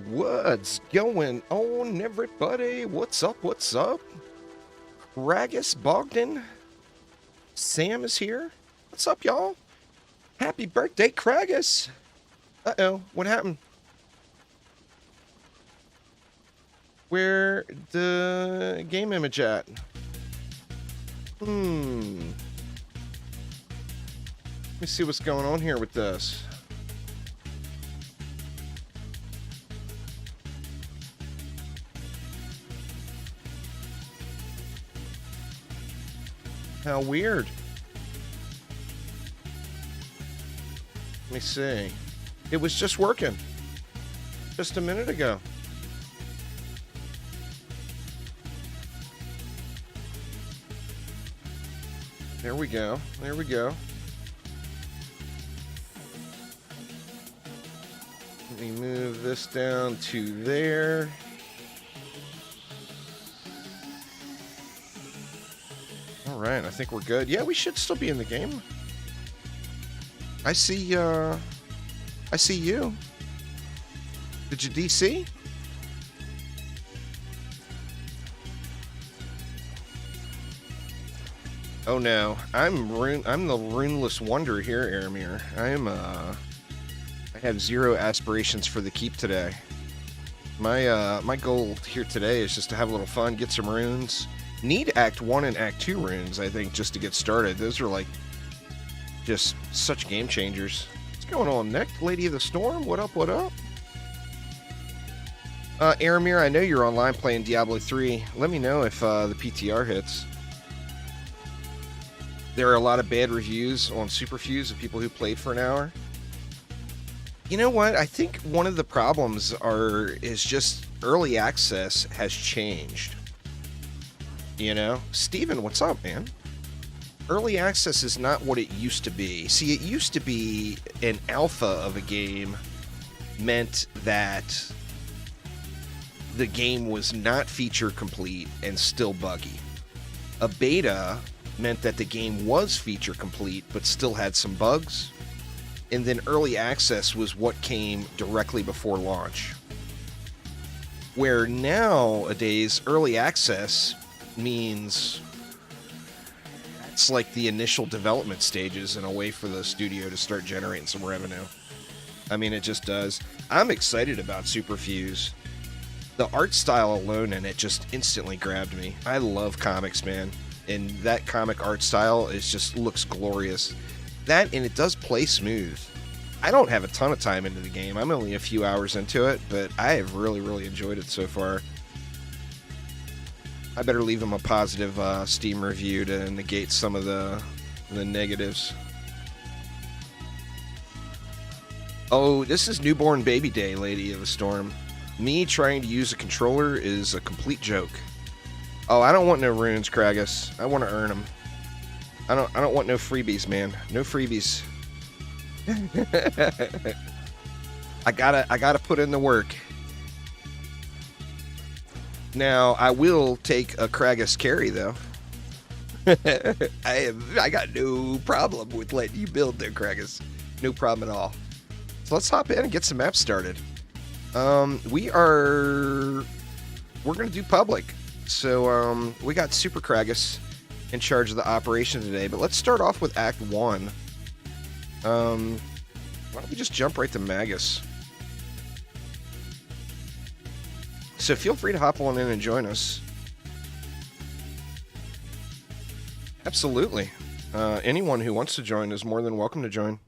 What's going on, everybody? What's up? What's up? Kragas, Bogdan, Sam is here. What's up, y'all? Happy birthday, Kragas! Uh-oh, what happened? Where the game image at? Let me see what's going on here with this. How weird. Let me see. It was just working. Just a minute ago. There we go. There we go. Let me move this down to there. All right, I think we're good. Yeah, we should still be in the game. I see you. Did you DC? Oh no, I'm the runeless wonder here, Aramir. I have zero aspirations for the keep today. My goal here today is just to have a little fun, get some runes. Need Act 1 and Act 2 runes, I think, just to get started. Those are like just such game changers. What's going on, Nick? Lady of the Storm? What up, what up? Aramir, I know you're online playing Diablo 3. Let me know if the PTR hits. There are a lot of bad reviews on Superfuse of people who played for an hour. You know what? I think one of the problems is just early access has changed. You know? Steven, what's up, man? Early access is not what it used to be. See, it used to be an alpha of a game meant that the game was not feature complete and still buggy. A beta meant that the game was feature complete but still had some bugs. And then early access was what came directly before launch. Where nowadays early access means it's like the initial development stages and a way for the studio to start generating some revenue. I mean, it just does. I'm excited about Superfuse. The art style alone in it just instantly grabbed me. I love comics, man. And that comic art style looks glorious. That, and it does play smooth. I don't have a ton of time into the game. I'm only a few hours into it, but I have really, really enjoyed it so far. I better leave him a positive Steam review to negate some of the negatives. Oh, this is Newborn Baby Day, Lady of the Storm. Me trying to use a controller is a complete joke. Oh, I don't want no runes, Kragas. I want to earn them. I don't want no freebies, man. No freebies. I gotta put in the work. Now, I will take a Kragas carry, though. I got no problem with letting you build there, Kragas. No problem at all. So let's hop in and get some maps started. We're gonna do public. So, we got Super Kragas in charge of the operation today, but let's start off with Act 1. Why don't we just jump right to Magus? So feel free to hop on in and join us. Absolutely. Anyone who wants to join is more than welcome to join.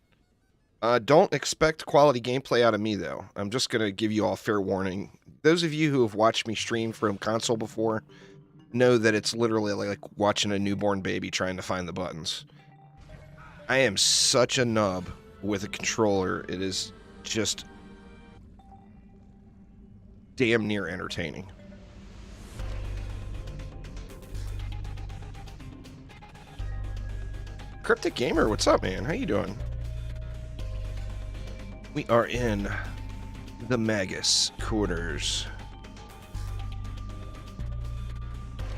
Don't expect quality gameplay out of me, though. I'm just going to give you all fair warning. Those of you who have watched me stream from console before know that it's literally like watching a newborn baby trying to find the buttons. I am such a nub with a controller. It is just damn near entertaining. Cryptic Gamer, what's up, man? How you doing? We are in the Magus quarters.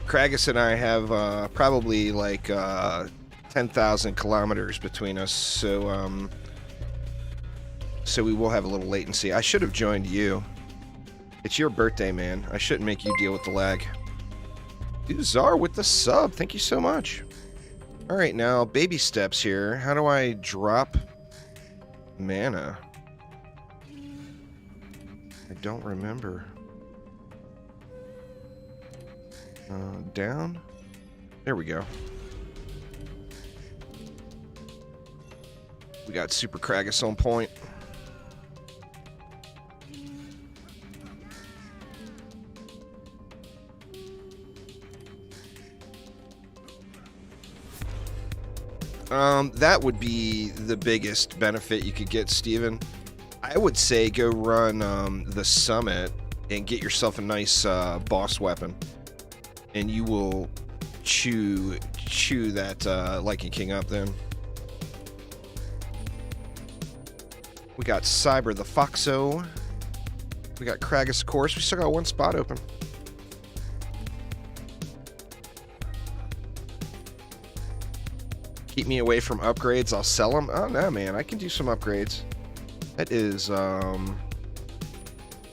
Kragas and I have probably like 10,000 kilometers between us, so we will have a little latency. I should have joined you. It's your birthday, man. I shouldn't make you deal with the lag. Uzar with the sub. Thank you so much. All right, now baby steps here. How do I drop mana? I don't remember. Down? There we go. We got Super Kragas on point. That would be the biggest benefit you could get, Steven. I would say go run the summit and get yourself a nice boss weapon, and you will chew that Lycan King up then. We got Cyber the Foxo. We got Kragas, of course. We still got one spot open. Keep me away from upgrades. I'll sell them. Oh, no, man. I can do some upgrades. That is,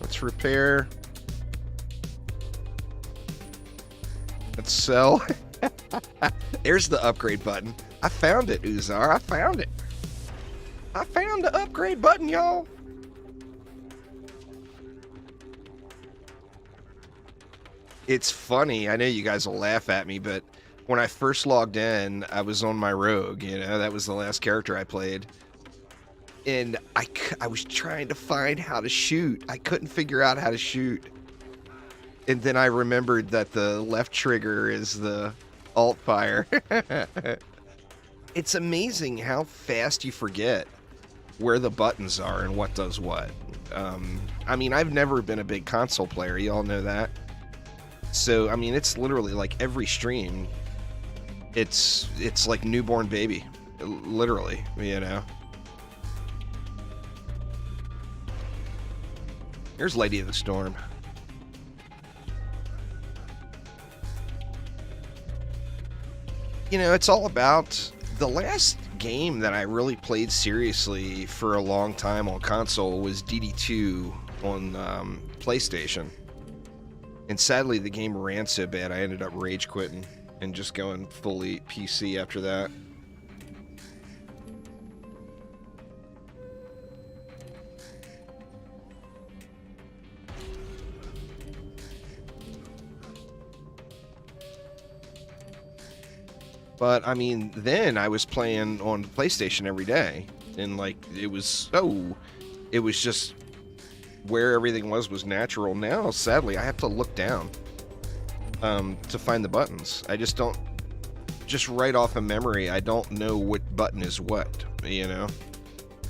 let's repair. Let's sell. There's the upgrade button. I found it, Uzar. I found it. I found the upgrade button, y'all. It's funny. I know you guys will laugh at me, but when I first logged in, I was on my rogue, you know, that was the last character I played. And I was trying to find how to shoot. I couldn't figure out how to shoot. And then I remembered that the left trigger is the alt fire. It's amazing how fast you forget where the buttons are and what does what. I mean, I've never been a big console player. You all know that. So, I mean, it's literally like every stream, it's like newborn baby, literally, you know. Here's Lady of the Storm. You know, it's all about the last game that I really played seriously for a long time on console was DD2 on PlayStation. And sadly, the game ran so bad, I ended up rage quitting and just going fully PC after that. But, I mean, then I was playing on PlayStation every day. And, like, it was just where everything was natural. Now, sadly, I have to look down to find the buttons. I just don't, just right off of memory, I don't know what button is what, you know,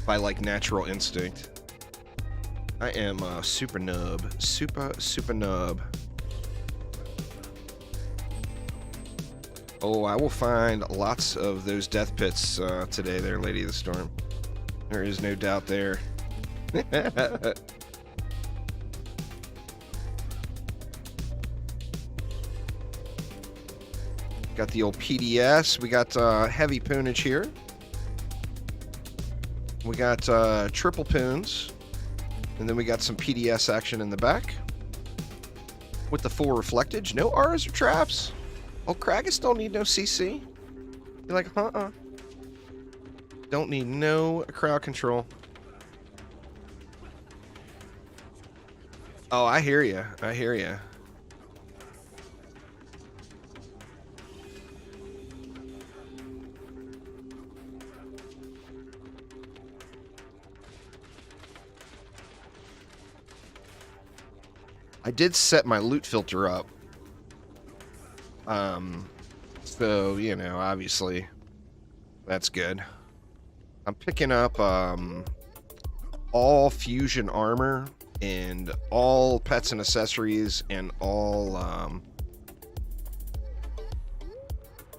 by, like, natural instinct. I am a super nub. Super nub. Oh, I will find lots of those death pits today there, Lady of the Storm. There is no doubt there. Got the old PDS. We got heavy poonage here. We got triple poons. And then we got some PDS action in the back. With the full reflectage. No auras or traps. Oh, Kragas don't need no CC. You're like, Don't need no crowd control. Oh, I hear you. I hear you. I did set my loot filter up. So, you know, obviously, that's good. I'm picking up, all fusion armor and all pets and accessories and all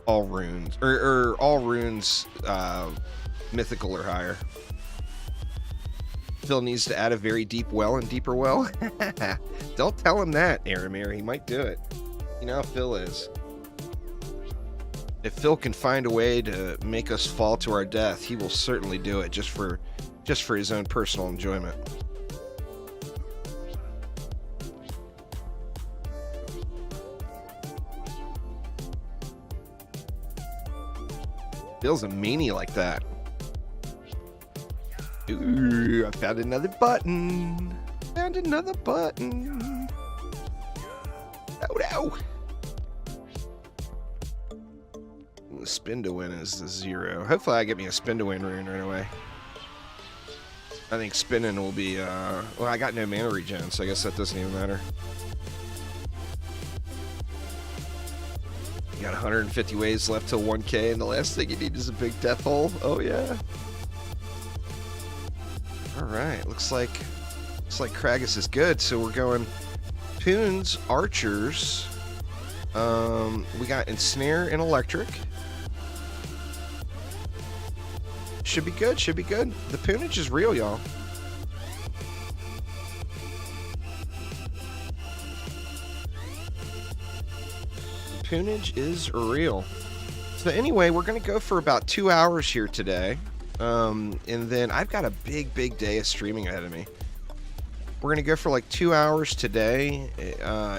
runes, or all runes, mythical or higher. Phil needs to add a very deep well and deeper well. Don't tell him that, Aramir. He might do it. You know how Phil is. If Phil can find a way to make us fall to our death, he will certainly do it just for his own personal enjoyment. Feels a meanie like that. Ooh, I found another button. Found another button. Oh no! The spin to win is the 0. Hopefully I get me a spin to win rune right away. I think spinning will be, well, I got no mana regen, so I guess that doesn't even matter. You got 150 waves left till 1k, and the last thing you need is a big death hole. Oh yeah. Alright, looks like Kragas is good, so we're going Poons, Archers. We got Ensnare and Electric. Should be good, should be good. The Poonage is real, y'all. Poonage is real. So anyway, we're going to go for about 2 hours here today. And then I've got a big day of streaming ahead of me. We're going to go for like 2 hours today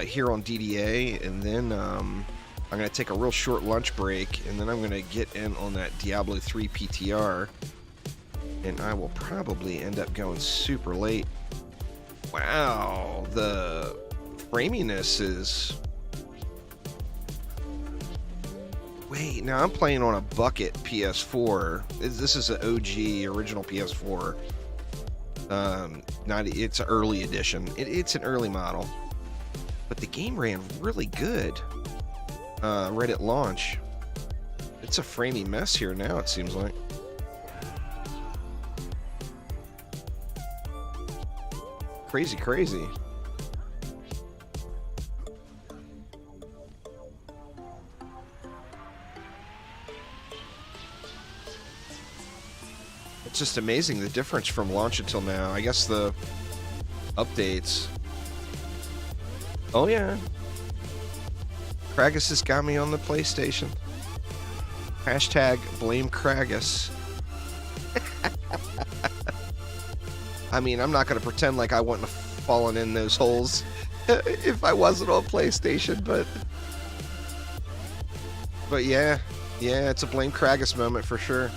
here on DDA. And then I'm going to take a real short lunch break. And then I'm going to get in on that Diablo 3 PTR. And I will probably end up going super late. Wow, the framiness is... Wait, now I'm playing on a bucket PS4. This is an OG original PS4. It's an early edition. It's an early model, but the game ran really good right at launch. It's a framey mess here now. It seems like. Crazy. It's just amazing the difference from launch until now. I guess the updates. Oh yeah. Kragas has got me on the PlayStation. Hashtag blame Kragas. I mean, I'm not going to pretend like I wouldn't have fallen in those holes if I wasn't on PlayStation, but yeah, it's a blame Kragas moment for sure.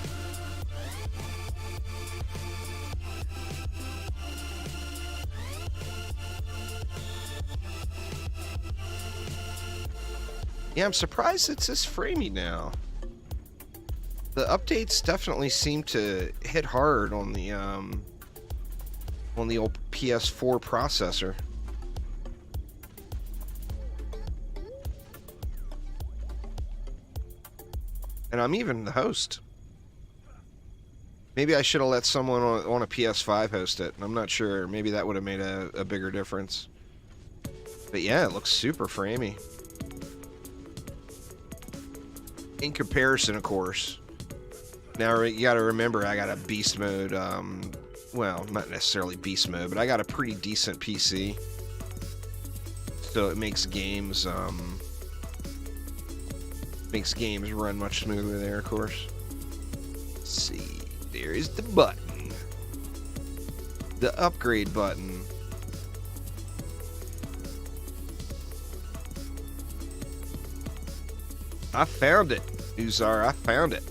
Yeah, I'm surprised it's this framey now. The updates definitely seem to hit hard on the old PS4 processor. And I'm even the host. Maybe I should have let someone on a PS5 host it. I'm not sure. Maybe that would have made a bigger difference. But yeah, it looks super framey. In comparison, of course. Now, you gotta remember, I got a beast mode, well, not necessarily beast mode, but I got a pretty decent PC. So it makes games run much smoother there, of course. Let's see, there's the button. The upgrade button. I found it, Uzar, I found it.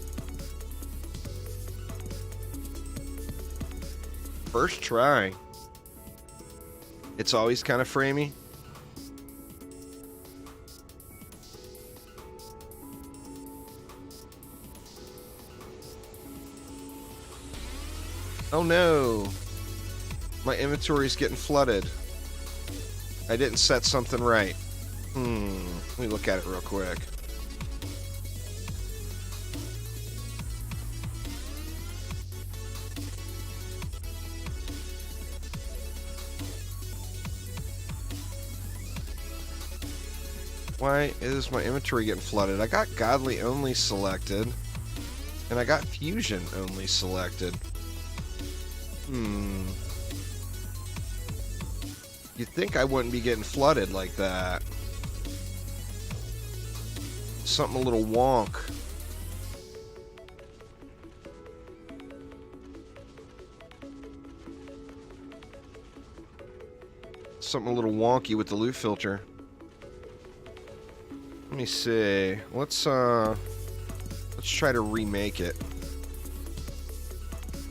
First try. It's always kind of framey. Oh no. My inventory's getting flooded. I didn't set something right. Let me look at it real quick. Why is my inventory getting flooded? I got Godly only selected, and I got Fusion only selected. You'd think I wouldn't be getting flooded like that. Something a little wonk. Something a little wonky with the loot filter. Let me see. Let's Let's try to remake it.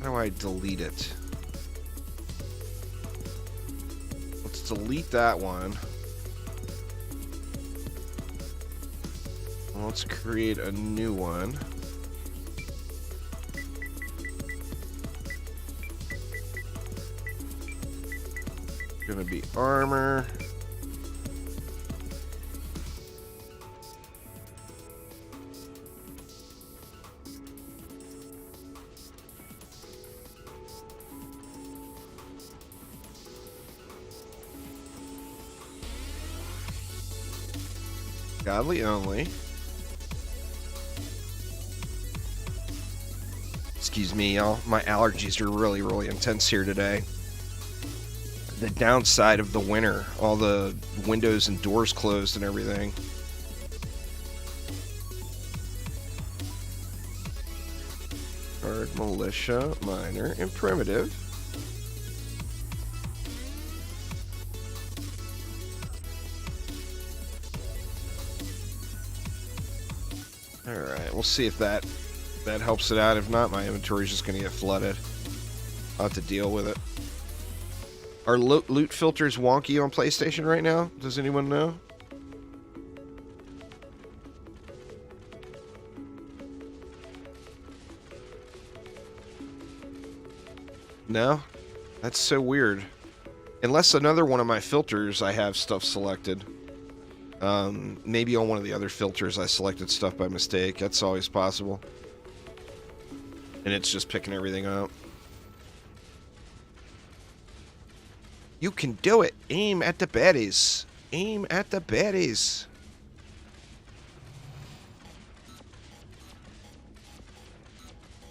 How do I delete it? Let's delete that one. Let's create a new one. Gonna be armor. Godly only. Excuse me, y'all. My allergies are really, really intense here today. The downside of the winter, all the windows and doors closed and everything. Guard, militia, minor, and primitive. Alright, we'll see if that helps it out. If not, my inventory is just going to get flooded. I'll have to deal with it. Are loot filters wonky on PlayStation right now? Does anyone know? No? That's so weird. Unless another one of my filters I have stuff selected. Maybe on one of the other filters I selected stuff by mistake. That's always possible. And it's just picking everything up. You can do it. Aim at the baddies. Aim at the baddies.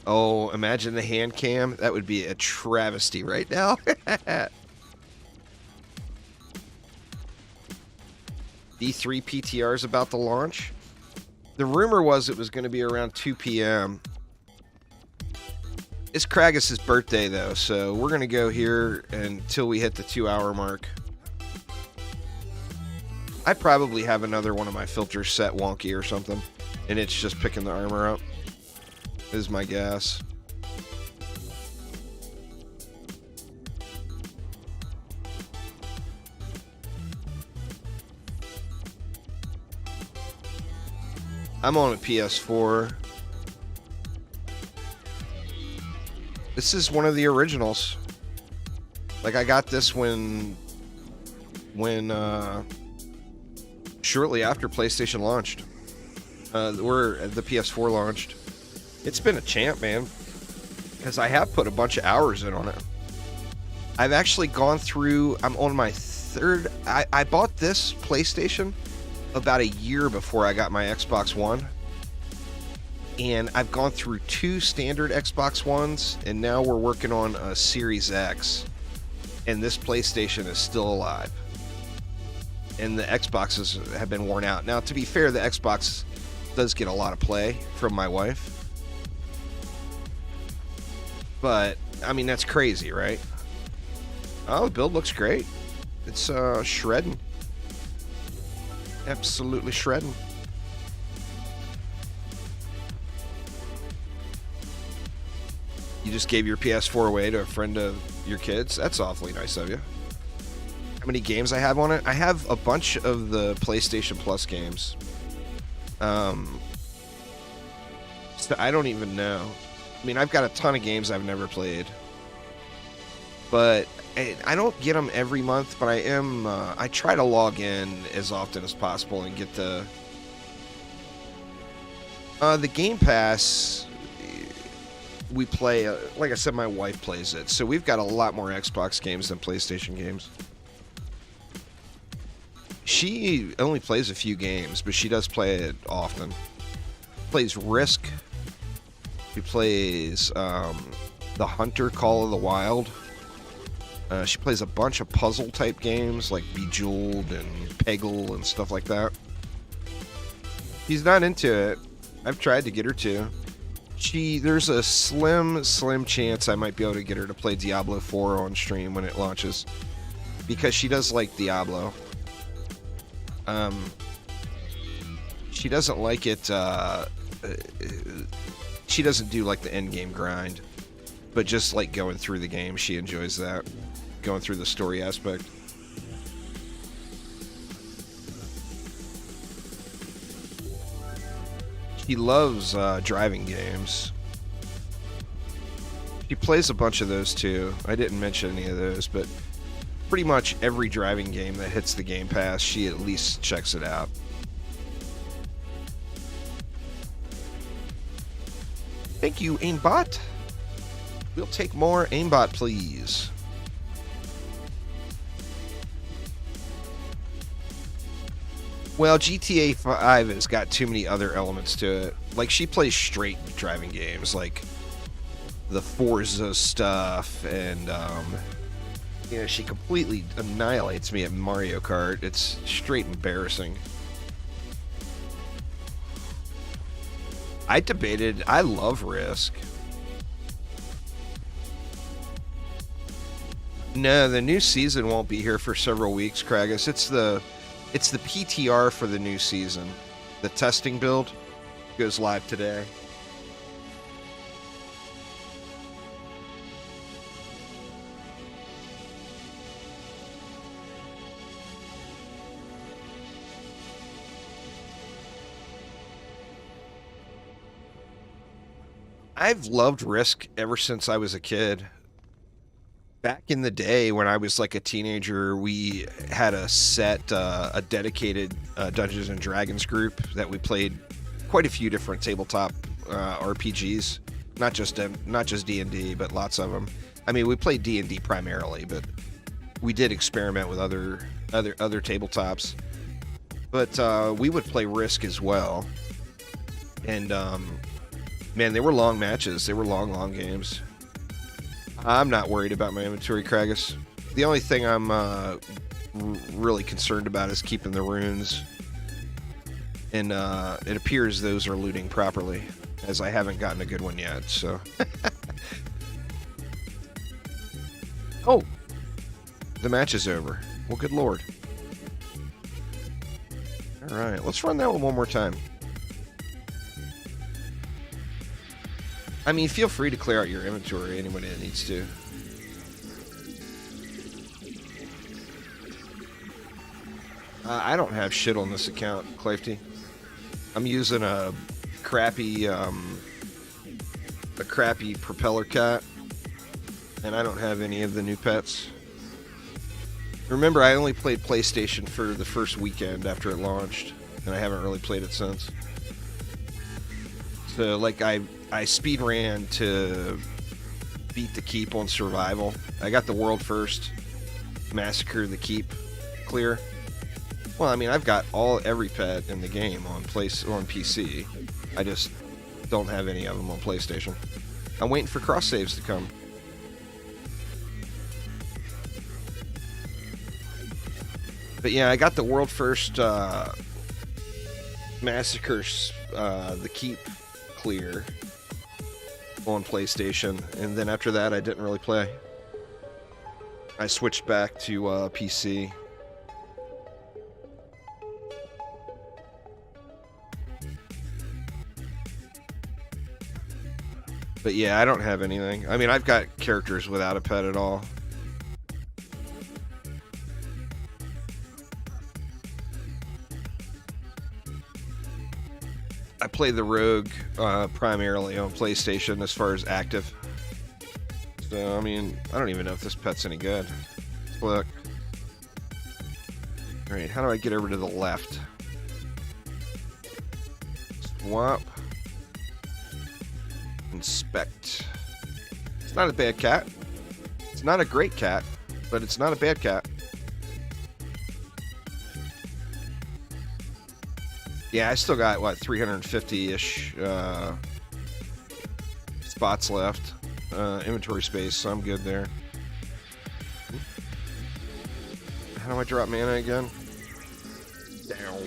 Oh, imagine the hand cam. That would be a travesty right now. D3 PTR is about to launch. The rumor was it was going to be around 2 p.m. It's Kragas' birthday, though, so we're going to go here until we hit the 2-hour mark. I probably have another one of my filters set wonky or something, and it's just picking the armor up, is my guess. I'm on a PS4. This is one of the originals. Like, I got this when shortly after PlayStation launched. The PS4 launched. It's been a champ, man. Because I have put a bunch of hours in on it. I've actually gone through, I'm on my third, I bought this PlayStation about a year before I got my Xbox One. And I've gone through 2 standard Xbox Ones, and now we're working on a Series X. And this PlayStation is still alive. And the Xboxes have been worn out. Now, to be fair, the Xbox does get a lot of play from my wife. But, I mean, that's crazy, right? Oh, the build looks great. It's shredding. Absolutely shredding. You just gave your PS4 away to a friend of your kids? That's awfully nice of you. How many games I have on it? I have a bunch of the PlayStation Plus games. So I don't even know. I mean, I've got a ton of games I've never played. But I don't get them every month, but I try to log in as often as possible and get the Game Pass. We play, like I said, my wife plays it, so we've got a lot more Xbox games than PlayStation games. She only plays a few games, but she does play it often. Plays Risk. She plays The Hunter Call of the Wild. She plays a bunch of puzzle-type games, like Bejeweled and Peggle and stuff like that. She's not into it. I've tried to get her to. There's a slim chance I might be able to get her to play Diablo 4 on stream when it launches, because she does like Diablo. She doesn't like it she doesn't do like the end game grind, but just like going through the game, she enjoys that, going through the story aspect. She loves driving games. She plays a bunch of those too. I didn't mention any of those, but pretty much every driving game that hits the Game Pass, she at least checks it out. Thank you, aimbot. We'll take more aimbot, please. Well, GTA 5 has got too many other elements to it. Like, she plays straight driving games, like the Forza stuff, and, you know, she completely annihilates me at Mario Kart. It's straight embarrassing. I love Risk. No, the new season won't be here for several weeks, Kragas. It's the PTR for the new season. The testing build goes live today. I've loved Risk ever since I was a kid. Back in the day when I was like a teenager, we had a dedicated Dungeons and Dragons group that we played quite a few different tabletop RPGs, not just D&D, but lots of them. I mean, we played D&D primarily, but we did experiment with other tabletops. But we would play Risk as well, and man, they were long matches. They were long games. I'm not worried about my inventory, Kragas. The only thing I'm really concerned about is keeping the runes. And it appears those are looting properly, as I haven't gotten a good one yet, so... Oh! The match is over. Well, good lord. Alright, let's run that one more time. I mean, feel free to clear out your inventory, anybody that needs to. I don't have shit on this account, Clafty. I'm using a crappy propeller cat, and I don't have any of the new pets. Remember, I only played PlayStation for the first weekend after it launched, and I haven't really played it since. So, like, I speed ran to beat the keep on survival. I got the world first, massacre the keep clear. Well, I mean, I've got every pet in the game on PC. I just don't have any of them on PlayStation. I'm waiting for cross saves to come. But yeah, I got the world first massacre the keep clear on PlayStation, and then after that I didn't really play. I switched back to PC. But yeah, I don't have anything. I mean, I've got characters without a pet at all. I play the rogue primarily on PlayStation as far as active. So, I mean, I don't even know if this pet's any good. Let's look. Alright, how do I get over to the left? Swap. Inspect. It's not a bad cat. It's not a great cat, but it's not a bad cat. Yeah, I still got, what, 350-ish spots left. Inventory space, so I'm good there. How do I drop mana again? Down.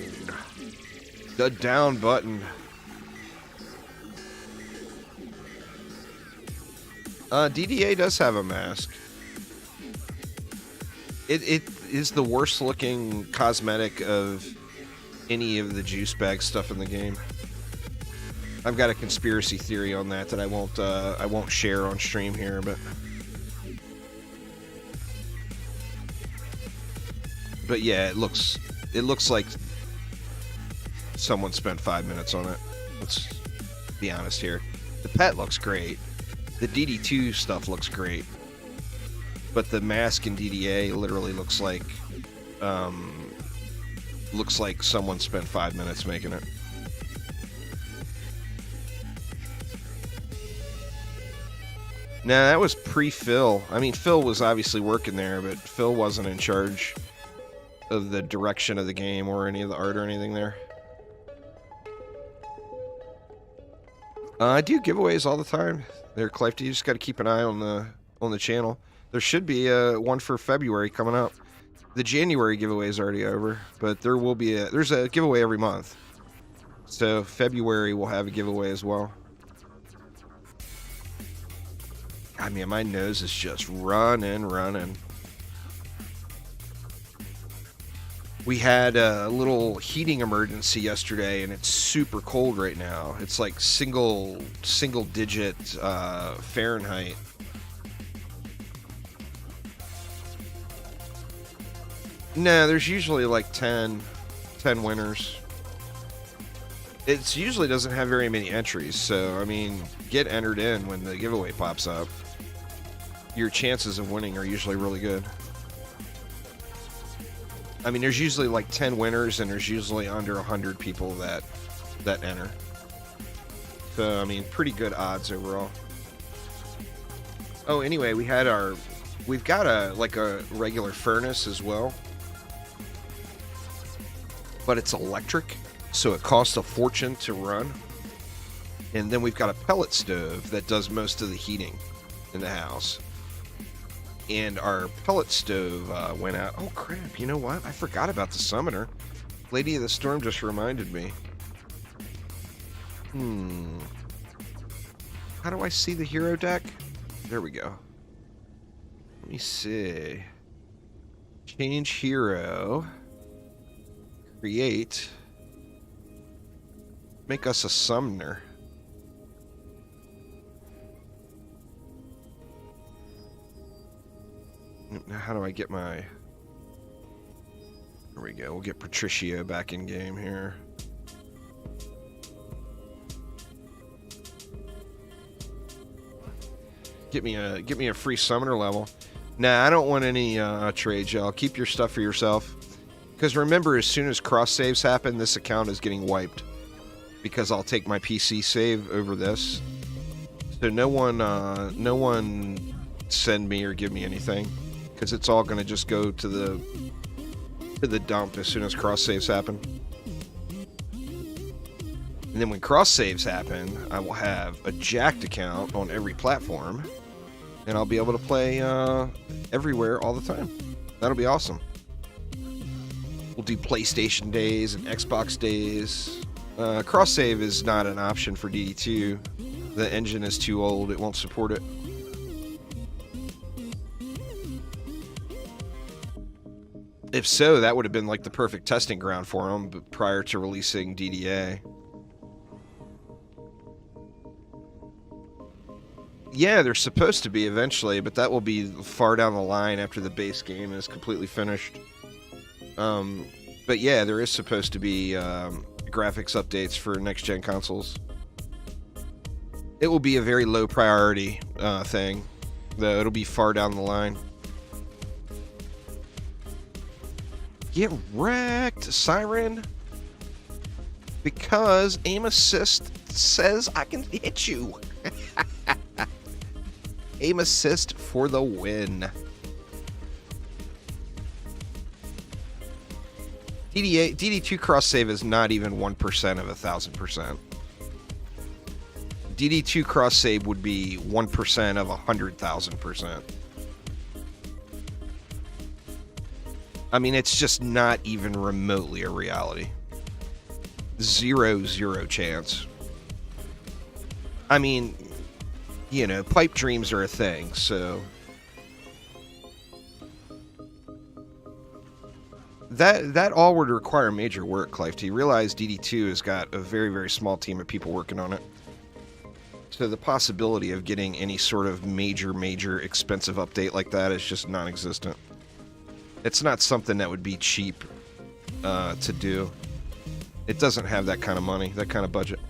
The down button. DDA does have a mask. It is the worst looking cosmetic of any of the juice bag stuff in the game. I've got a conspiracy theory on that I won't share on stream here, but yeah, it looks like someone spent 5 minutes on it. Let's be honest here. The pet looks great. The DD2 stuff looks great. But the mask in DDA literally looks like someone spent 5 minutes making it. Nah, that was pre-Phil. I mean, Phil was obviously working there, but Phil wasn't in charge of the direction of the game or any of the art or anything there. I do giveaways all the time. There, Clive, you just got to keep an eye on the channel. There should be one for February coming up. The January giveaway is already over, but there will be there's a giveaway every month. So February will have a giveaway as well. I mean, my nose is just running. We had a little heating emergency yesterday, and it's super cold right now. It's like single digit Fahrenheit. No, there's usually like 10 winners. It usually doesn't have very many entries, so I mean, get entered in when the giveaway pops up. Your chances of winning are usually really good. I mean, there's usually like 10 winners, and there's usually under 100 people that enter. So, I mean, pretty good odds overall. Oh, anyway, we've got a regular furnace as well. But it's electric, so it costs a fortune to run. And then we've got a pellet stove that does most of the heating in the house. And our pellet stove went out. Oh, crap. You know what? I forgot about the summoner. Lady of the Storm just reminded me. How do I see the hero deck? There we go. Let me see. Change hero. Create. Make us a summoner. Now, how do I get my... There we go. We'll get Patricio back in game here. Get me a free summoner level. Nah, I don't want any trades, y'all. Keep your stuff for yourself. Because remember, as soon as cross saves happen, this account is getting wiped. Because I'll take my PC save over this. So no one send me or give me anything. Because it's all going to just go to the dump as soon as cross saves happen. And then when cross saves happen, I will have a jacked account on every platform. And I'll be able to play everywhere all the time. That'll be awesome. We'll do PlayStation days and Xbox days. Cross save is not an option for DD2. The engine is too old. It won't support it. If so, that would have been like the perfect testing ground for them prior to releasing DDA. Yeah, they're supposed to be eventually, but that will be far down the line after the base game is completely finished. But yeah, there is supposed to be graphics updates for next-gen consoles. It will be a very low priority thing, though it'll be far down the line. Get wrecked, Siren! Because aim assist says I can hit you. Aim assist for the win. DD2 cross save is not even 1% of 1,000%. DD2 cross save would be 1% of 100,000%. I mean, it's just not even remotely a reality. Zero chance. I mean, you know, pipe dreams are a thing, so... That all would require major work, Clive. You realize DD2 has got a very, very small team of people working on it. So the possibility of getting any sort of major expensive update like that is just non-existent. It's not something that would be cheap to do. It doesn't have that kind of money, that kind of budget.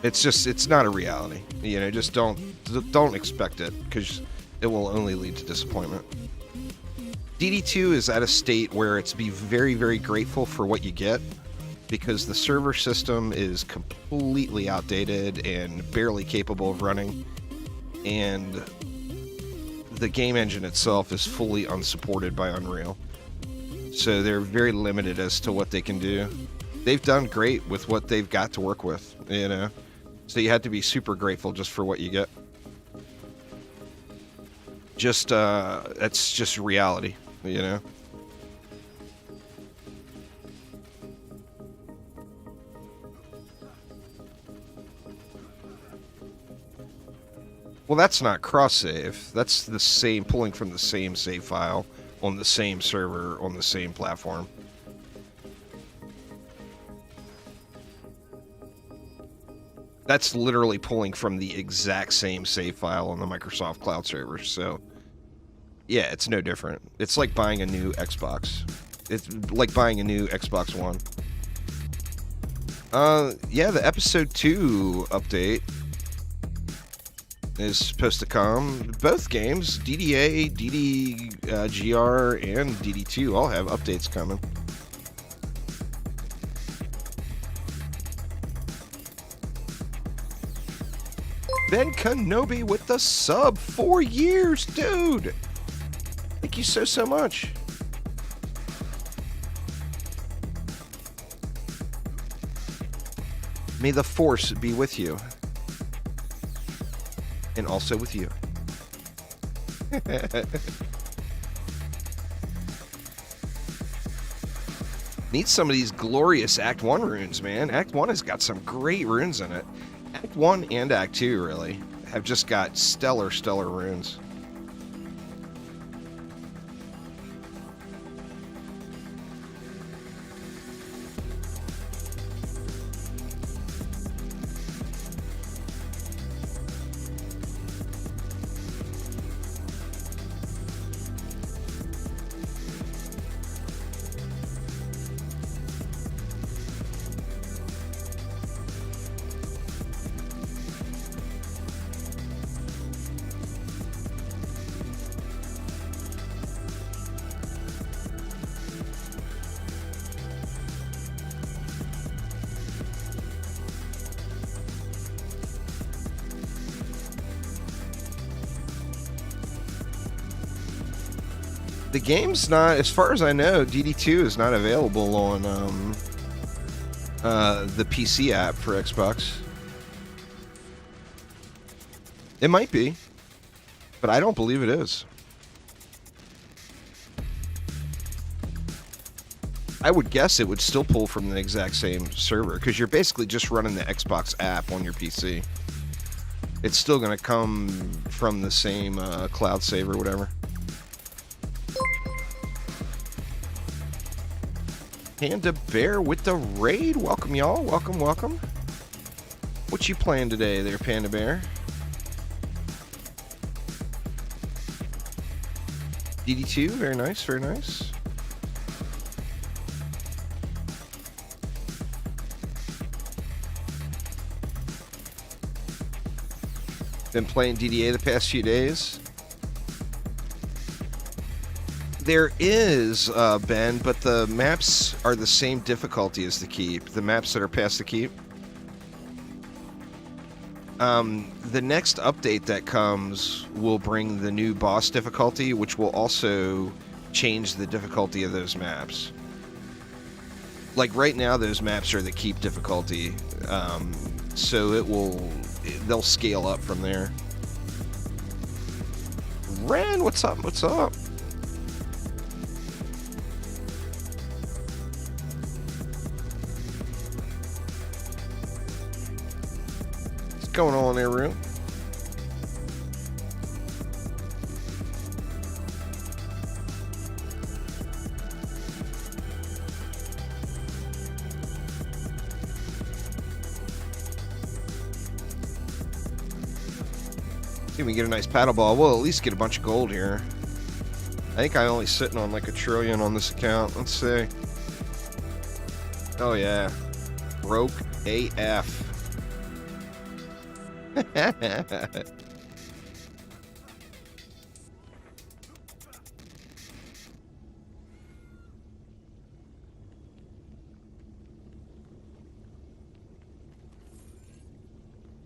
It's not a reality. You know, just don't expect it, because it will only lead to disappointment. DD2 is at a state where it's be very, very grateful for what you get, because the server system is completely outdated and barely capable of running, and the game engine itself is fully unsupported by Unreal. So they're very limited as to what they can do. They've done great with what they've got to work with, you know. So you have to be super grateful just for what you get. Just, that's just reality, you know. Well, that's not cross-save. That's the same, pulling from the same save file on the same server on the same platform. That's literally pulling from the exact same save file on the Microsoft Cloud server. So, yeah, it's no different. It's like buying a new Xbox. It's like buying a new Xbox One. Yeah, the Episode 2 update is supposed to come. Both games, DDA, DDGR, and DD2 all have updates coming. Ben Kenobi with the sub. 4 years, dude. Thank you so much. May the Force be with you. And also with you. Need some of these glorious Act 1 runes, man. Act 1 has got some great runes in it. Act 1 and Act 2, really, have just got stellar runes. The game's not, as far as I know, DD2 is not available on the PC app for Xbox. It might be, but I don't believe it is. I would guess it would still pull from the exact same server, because you're basically just running the Xbox app on your PC. It's still going to come from the same cloud save or whatever. Panda Bear with the raid. Welcome, y'all. Welcome. What you playing today there, Panda Bear? DD2, very nice. Been playing DDA the past few days. There is, Ben, but the maps are the same difficulty as the keep. The maps that are past the keep. The next update that comes will bring the new boss difficulty, which will also change the difficulty of those maps. Like right now, those maps are the keep difficulty, so they'll scale up from there. Ren, what's up? Going on there, room? See if we get a nice paddle ball. We'll at least get a bunch of gold here. I think I'm only sitting on like $1 trillion on this account. Let's see. Oh yeah. Broke AF.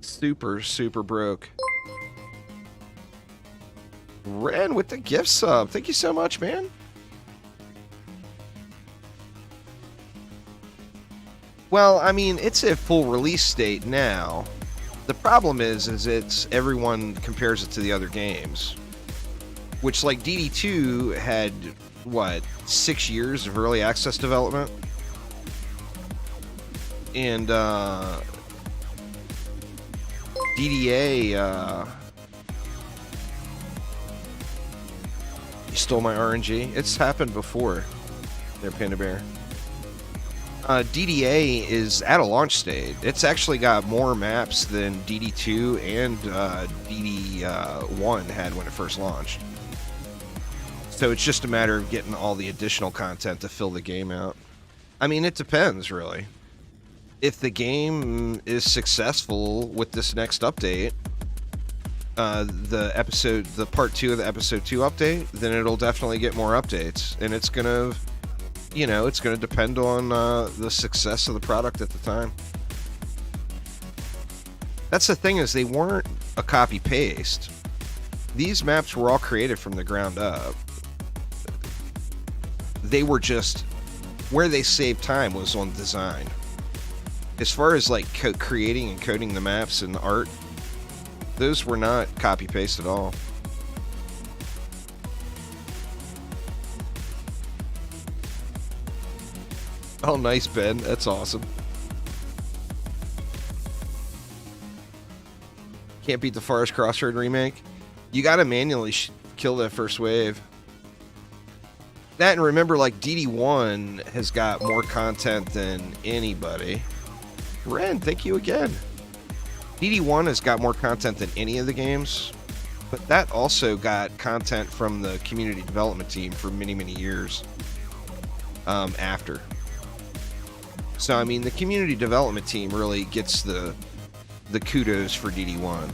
Super broke. Ren with the gift sub. Thank you so much, man. Well, I mean, it's a full release state now. The problem is it's everyone compares it to the other games. Which, like, DD2 had, what, 6 years of early access development? And, DDA, you stole my RNG? It's happened before, there, Panda Bear. DDA is at a launch state. It's actually got more maps than DD2 and DD1 had when it first launched. So it's just a matter of getting all the additional content to fill the game out. I mean, it depends, really. If the game is successful with this next update, the part 2 of the episode 2 update, then it'll definitely get more updates, and it's gonna, you know, it's gonna depend on the success of the product at the time. That's the thing, is they weren't a copy paste. These maps were all created from the ground up. They were just, where they saved time was on design. As far as like creating and coding the maps and the art, those were not copy paste at all. Oh, nice, Ben. That's awesome. Can't beat the Forest Crossroad remake. You gotta manually kill that first wave. That, and remember, like, DD1 has got more content than anybody. Ren, thank you again. DD1 has got more content than any of the games, but that also got content from the community development team for many, many years after. So, I mean, the community development team really gets the kudos for DD1.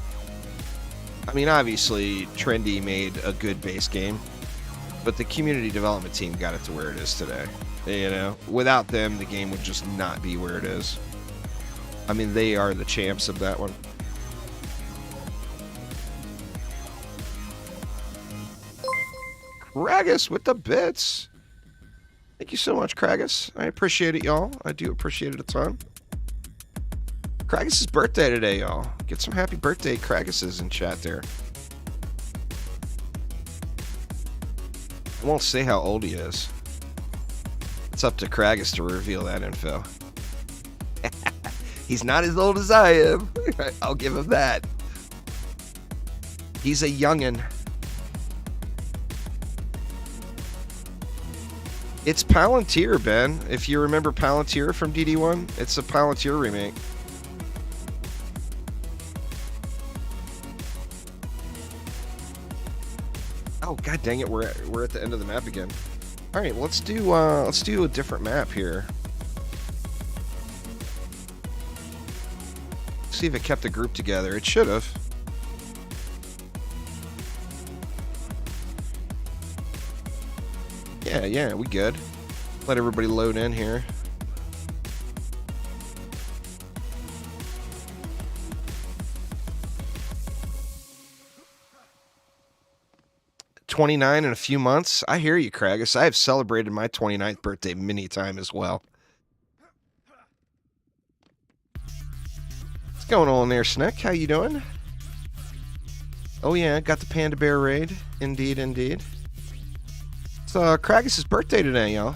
I mean, obviously, Trendy made a good base game, but the community development team got it to where it is today. You know, without them, the game would just not be where it is. I mean, they are the champs of that one. Kragas with the bits. Thank you so much, Kragas. I appreciate it, y'all. I do appreciate it a ton. Kragas' birthday today, y'all. Get some happy birthday Kragases in chat there. I won't say how old he is. It's up to Kragas to reveal that info. He's not as old as I am. I'll give him that. He's a youngin'. It's Palantir, Ben. If you remember Palantir from DD1, it's a Palantir remake. Oh, god dang it, we're at the end of the map again. All right, let's do a different map here. See if it kept the group together. It should have. Yeah, we good. Let everybody load in here. $29 in a few months. I hear you, Kragas. I have celebrated my 29th birthday many times as well. What's going on there, Snick? How you doing? Oh yeah, got the Panda Bear raid. Indeed, indeed. It's Kragas' birthday today, y'all.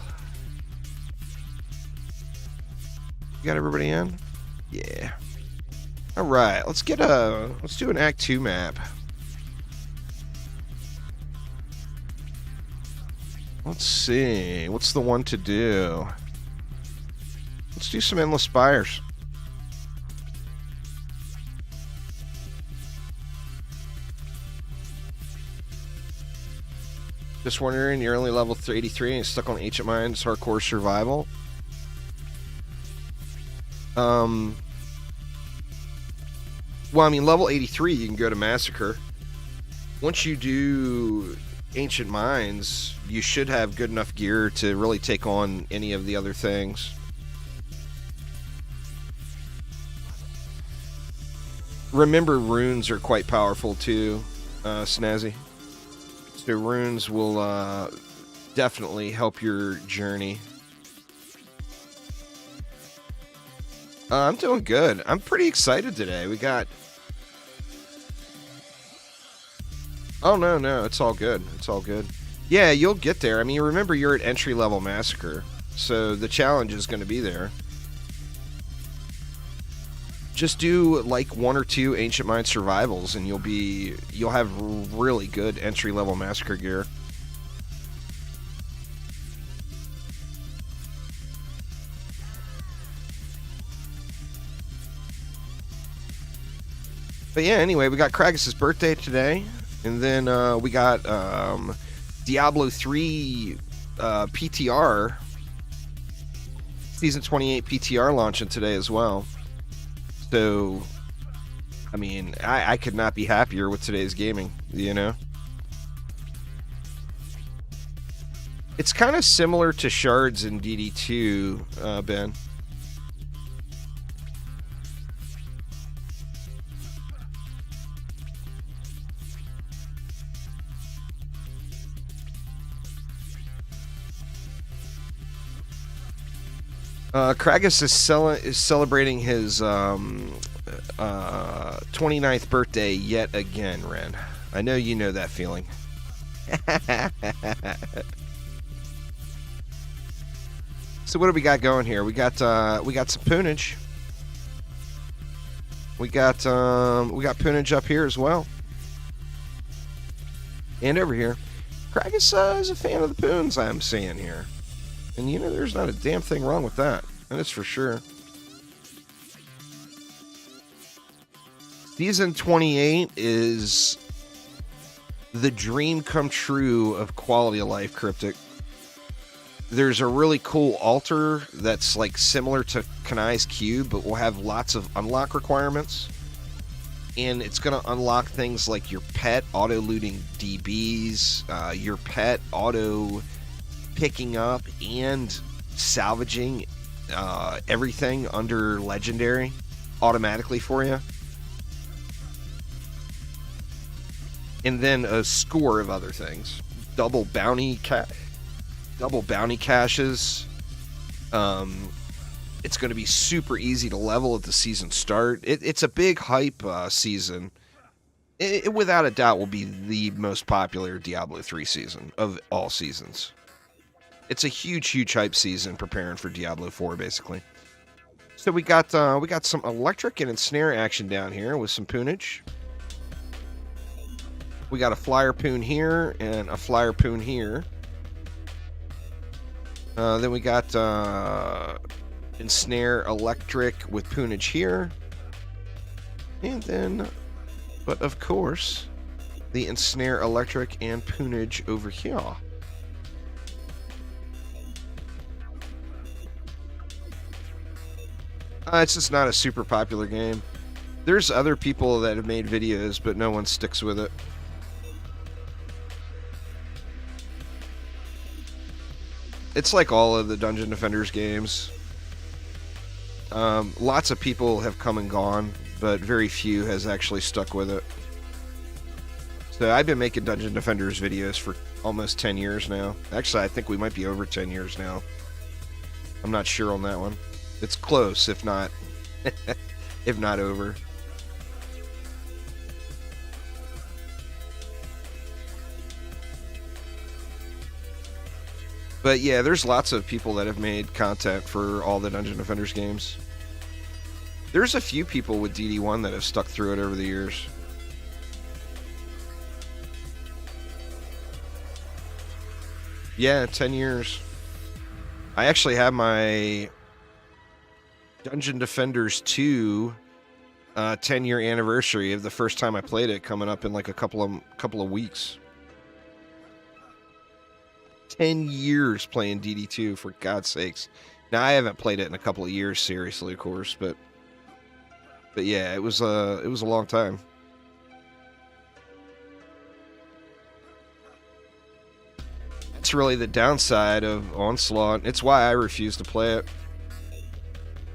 You got everybody in? Yeah. All right, let's do an Act 2 map. Let's see. What's the one to do? Let's do some Endless Spires. Just wondering, you're only level 83 and you're stuck on Ancient Minds Hardcore Survival. Well, I mean, level 83, you can go to Massacre. Once you do Ancient Minds, you should have good enough gear to really take on any of the other things. Remember, runes are quite powerful too, Snazzy. So runes will definitely help your journey. I'm doing good. I'm pretty excited today. We got... Oh, no, it's all good. It's all good. Yeah, you'll get there. I mean, remember, you're at entry-level Massacre, so the challenge is going to be there. Just do, like, 1 or 2 Ancient Mind survivals, and you'll have really good entry-level Massacre gear. But yeah, anyway, we got Kragas' birthday today, and then we got Diablo 3 PTR, Season 28 PTR launching today as well. So, I mean, I could not be happier with today's gaming, you know? It's kind of similar to Shards in DD2, Ben. Kragas is celebrating his 29th birthday yet again, Ren. I know you know that feeling. So what do we got going here? We got some Poonage. We got Poonage up here as well, and over here. Kragas is a fan of the Poons, I'm seeing here. And you know, there's not a damn thing wrong with that. That is for sure. Season 28 is the dream come true of quality of life, Cryptic. There's a really cool altar that's like similar to Kanai's Cube, but will have lots of unlock requirements. And it's going to unlock things like your pet auto-looting DBs, your pet auto... picking up and salvaging everything under legendary automatically for you, and then a score of other things. Double bounty caches. It's going to be super easy to level at the season start. It's a big hype season. It without a doubt will be the most popular Diablo 3 season of all seasons. It's a huge hype season preparing for Diablo 4, basically. So we got some electric and ensnare action down here with some Poonage. We got a flyer poon here and a flyer poon here. Then we got ensnare electric with Poonage here. And then, but of course, the ensnare electric and Poonage over here. It's just not a super popular game. There's other people that have made videos, but no one sticks with it. It's like all of the Dungeon Defenders games. Lots of people have come and gone, but very few has actually stuck with it. So I've been making Dungeon Defenders videos for almost 10 years now. Actually, I think we might be over 10 years now. I'm not sure on that one. It's close, if not if not over. But yeah, there's lots of people that have made content for all the Dungeon Defenders games. There's a few people with DD1 that have stuck through it over the years. Yeah, 10 years. I actually have my Dungeon Defenders 2 10-year anniversary of the first time I played it coming up in like a couple of weeks. 10 years playing DD2, for God's sakes. Now, I haven't played it in a couple of years, seriously, of course, but yeah, it was a long time. That's really the downside of Onslaught. It's why I refuse to play it.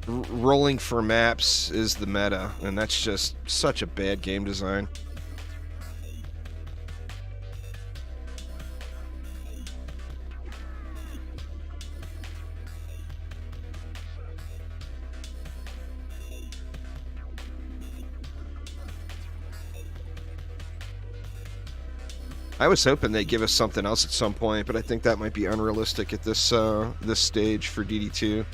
Rolling for maps is the meta, and that's just such a bad game design. I was hoping they'd give us something else at some point, but I think that might be unrealistic at this this stage for DD2.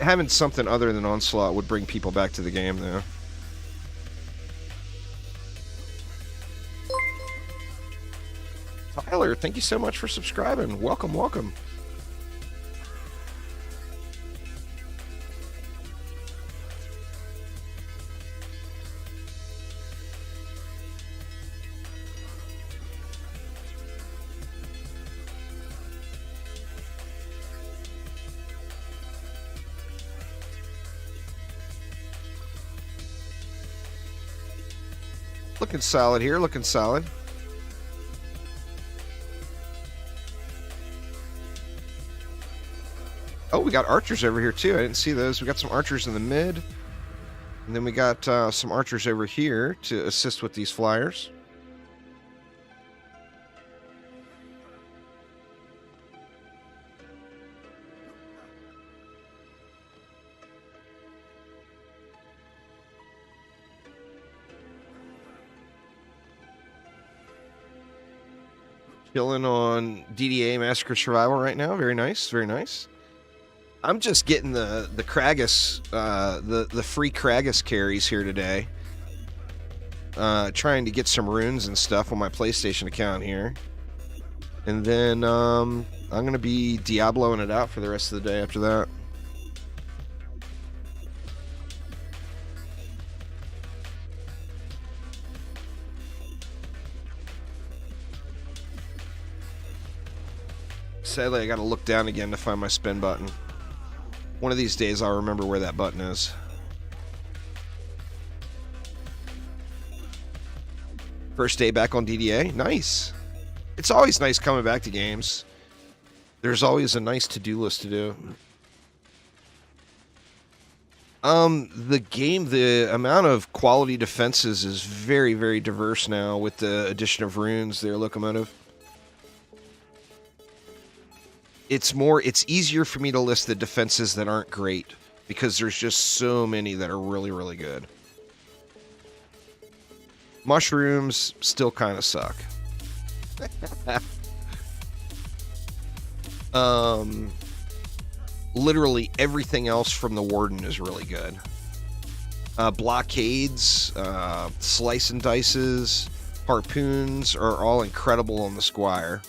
Having something other than Onslaught would bring people back to the game, though. Tyler, thank you so much for subscribing. Welcome, welcome. Looking solid here, looking solid. Oh, we got archers over here too. I didn't see those. We got some archers in the mid. And then we got some archers over here to assist with these flyers. Chilling on DDA Massacre Survival right now. Very nice, very nice. I'm just getting the Kragas, the free Kragas carries here today. Trying to get some runes and stuff on my PlayStation account here. And then I'm going to be Diabloing it out for the rest of the day after that. Sadly, I gotta look down again to find my spin button. One of these days, I'll remember where that button is. First day back on DDA. Nice. It's always nice coming back to games. There's always a nice to-do list to do. The amount of quality defenses is very, very diverse now with the addition of runes there, Locomotive. It's easier for me to list the defenses that aren't great because there's just so many that are really, really good. Mushrooms still kind of suck. Literally everything else from the Warden is really good. Blockades, slice and dices, harpoons are all incredible on the Squire.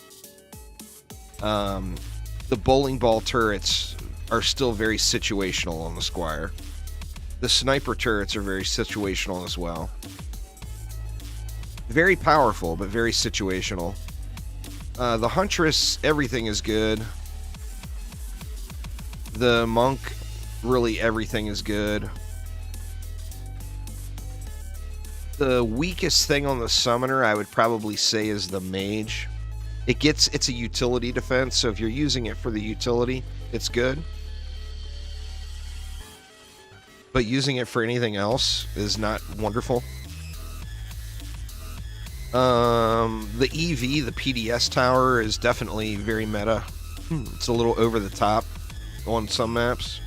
The bowling ball turrets are still very situational on the Squire. The sniper turrets are very situational as well. Very powerful, but very situational. The Huntress, everything is good. The Monk, really everything is good. The weakest thing on the Summoner, I would probably say, is the Mage. It's a utility defense, so if you're using it for the utility, it's good. But using it for anything else is not wonderful. The EV, the PDS tower, is definitely very meta. It's a little over the top on some maps.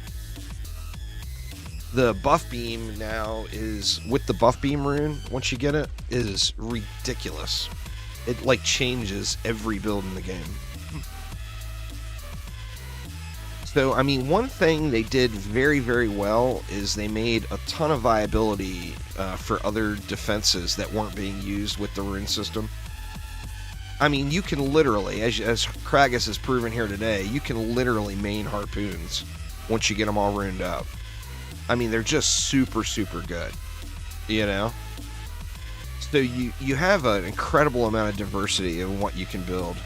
The buff beam now is, with the buff beam rune, once you get it, is ridiculous. It like changes every build in the game. So, I mean, one thing they did very, very well is they made a ton of viability for other defenses that weren't being used with the rune system. I mean, you can literally, as Kragas has proven here today, you can literally main harpoons once you get them all runed up. I mean, they're just super, super good, you know? So you have an incredible amount of diversity in what you can build.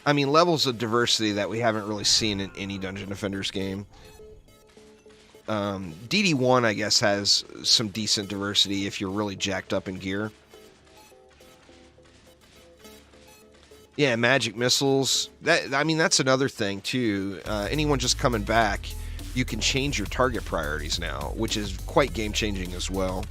I mean, levels of diversity that we haven't really seen in any Dungeon Defenders game. DD1, I guess, has some decent diversity if you're really jacked up in gear. Yeah, magic missiles. I mean, that's another thing, too. Anyone just coming back, you can change your target priorities now, which is quite game-changing as well.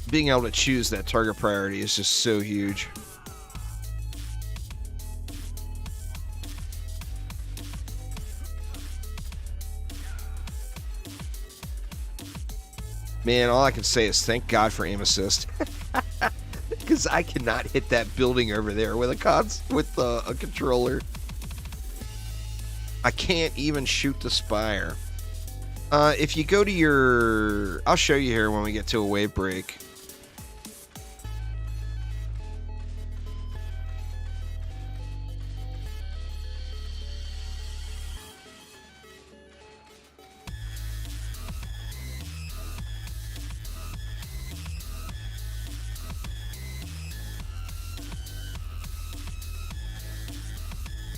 Being able to choose that target priority is just so huge. Man, all I can say is thank God for aim assist. Because I cannot hit that building over there with a controller. I can't even shoot the spire. If you go to your... I'll show you here when we get to a wave break.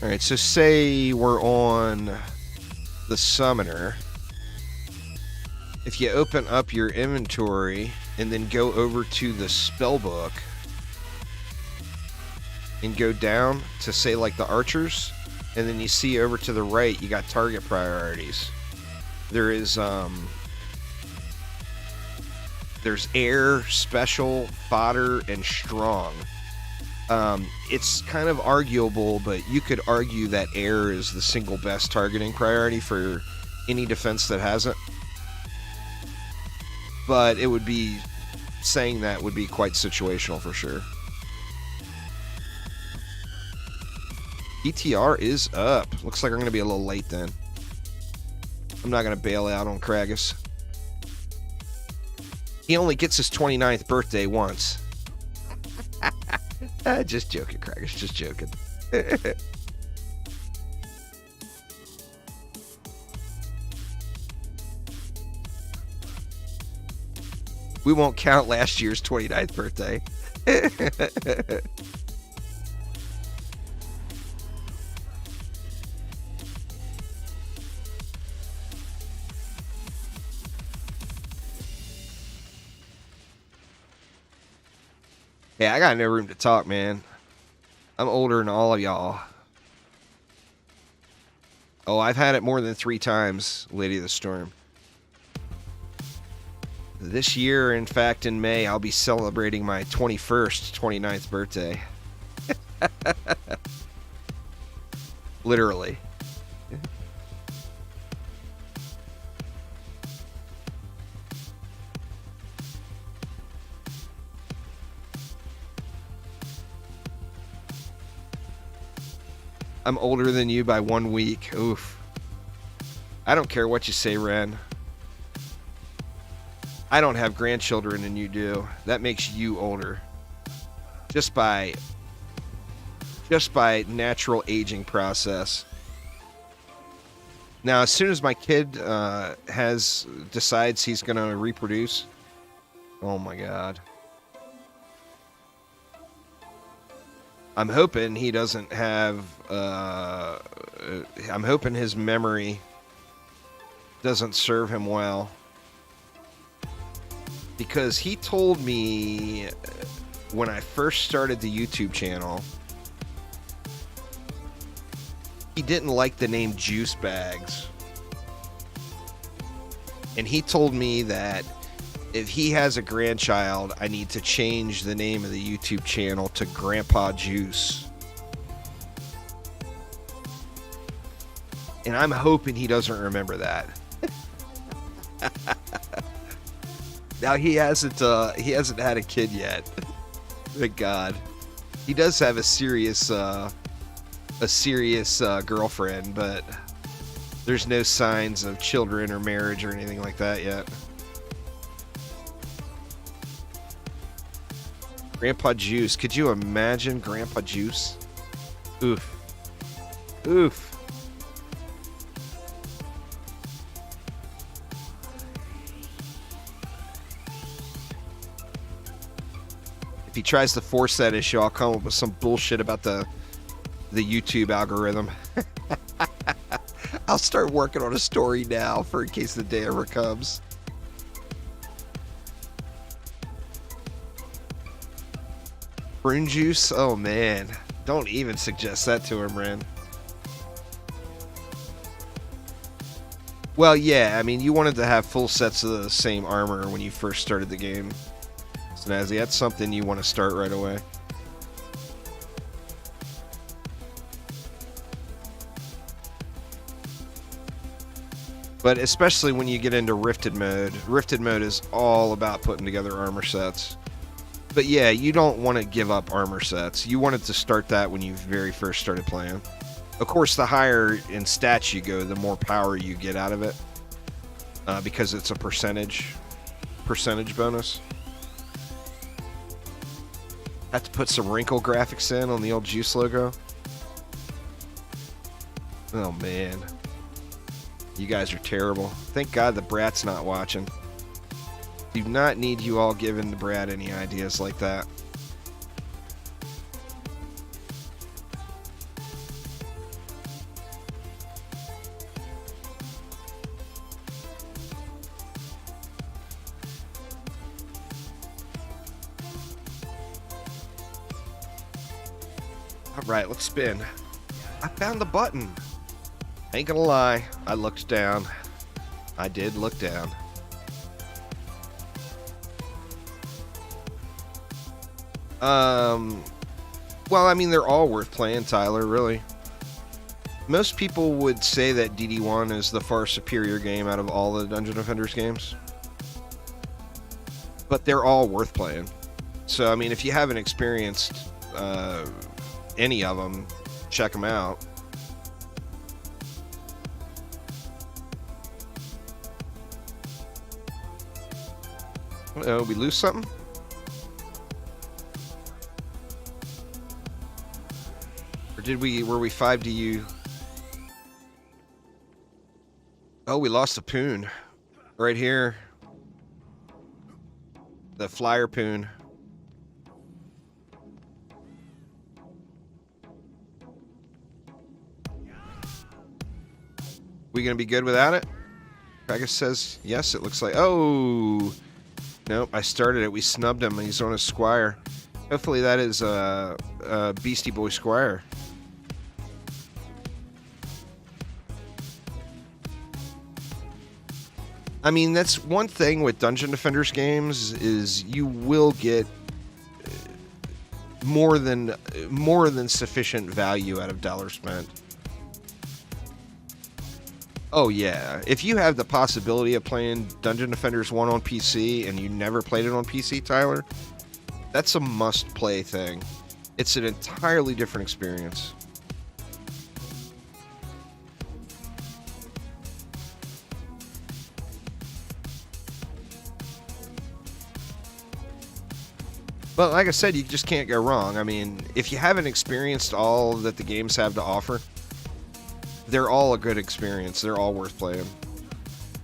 Alright, so say we're on the summoner. If you open up your inventory and then go over to the spellbook and go down to say like the archers, and then you see over to the right you got target priorities. There's air, special, fodder, and strong. It's kind of arguable, but you could argue that air is the single best targeting priority for any defense that hasn't. But it would be... saying that would be quite situational for sure. ETR is up. Looks like we're going to be a little late then. I'm not going to bail out on Kragas. He only gets his 29th birthday once. Just joking, Kragas. Just joking. We won't count last year's 29th birthday. Yeah, I got no room to talk, man. I'm older than all of y'all. Oh, I've had it more than 3 times, Lady of the Storm. This year, in fact, in May, I'll be celebrating my 21st, 29th birthday. Literally. I'm older than you by 1 week. Oof. I don't care what you say, Ren. I don't have grandchildren and you do. That makes you older. Just by natural aging process. Now, as soon as my kid decides he's going to reproduce, oh my God. I'm hoping he doesn't have, I'm hoping his memory doesn't serve him well. Because he told me when I first started the YouTube channel, he didn't like the name Juice Bags. And he told me that if he has a grandchild, I need to change the name of the YouTube channel to Grandpa Juice. And I'm hoping he doesn't remember that. Now he hasn't had a kid yet. Thank God. He does have a serious girlfriend, but there's no signs of children or marriage or anything like that yet. Grandpa Juice. Could you imagine Grandpa Juice? Oof. Oof. If he tries to force that issue, I'll come up with some bullshit about the YouTube algorithm. I'll start working on a story now for in case the day ever comes. Prune juice? Oh man. Don't even suggest that to him, Ren. Well, yeah, I mean, you wanted to have full sets of the same armor when you first started the game. Snazzy, that's something you want to start right away. But especially when you get into Rifted mode. Rifted mode is all about putting together armor sets. But yeah, you don't want to give up armor sets. You wanted to start that when you very first started playing. Of course, the higher in stats you go, the more power you get out of it. Because it's a percentage bonus. Have to put some wrinkle graphics in on the old Juice logo. Oh man. You guys are terrible. Thank God the Brat's not watching. Do not need you all giving the Brat any ideas like that. Alright, let's spin. I found the button. Ain't gonna lie, I looked down. I did look down. Well, I mean, they're all worth playing, Tyler, really. Most people would say that DD1 is the far superior game out of all the Dungeon Defenders games. But they're all worth playing. So, I mean, if you haven't experienced any of them, check them out. Uh-oh, we lose something? Or were we 5DU? Oh, we lost a Poon. Right here. The flyer Poon. We gonna be good without it? Kragas says yes, it looks like. Oh! Nope, I started it. We snubbed him. He's on a Squire. Hopefully that is a Beastie Boy Squire. I mean, that's one thing with Dungeon Defenders games is you will get more than sufficient value out of dollars spent. Oh yeah, if you have the possibility of playing Dungeon Defenders 1 on PC and you never played it on PC, Tyler, that's a must-play thing. It's an entirely different experience. But like I said, you just can't go wrong. I mean, if you haven't experienced all that the games have to offer, they're all a good experience. They're all worth playing.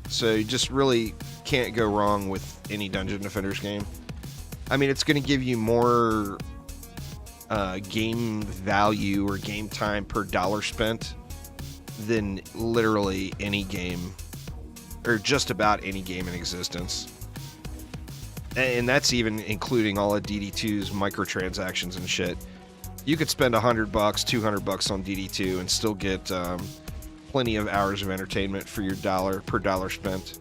So you just really can't go wrong with any Dungeon Defenders game. I mean, it's going to give you more game value or game time per dollar spent than literally any game, or just about any game in existence. And that's even including all of DD2's microtransactions and shit. You could spend $100, $200 on DD2 and still get plenty of hours of entertainment for your per dollar spent.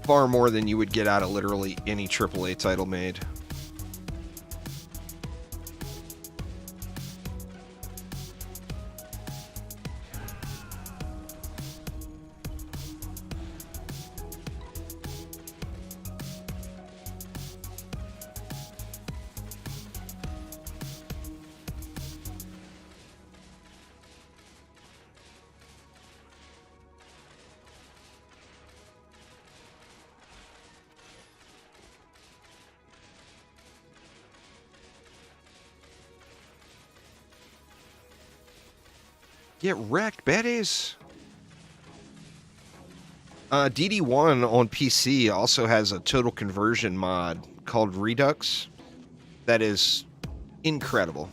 Far more than you would get out of literally any AAA title made. Get wrecked, baddies. DD1 on PC also has a total conversion mod called Redux that is incredible.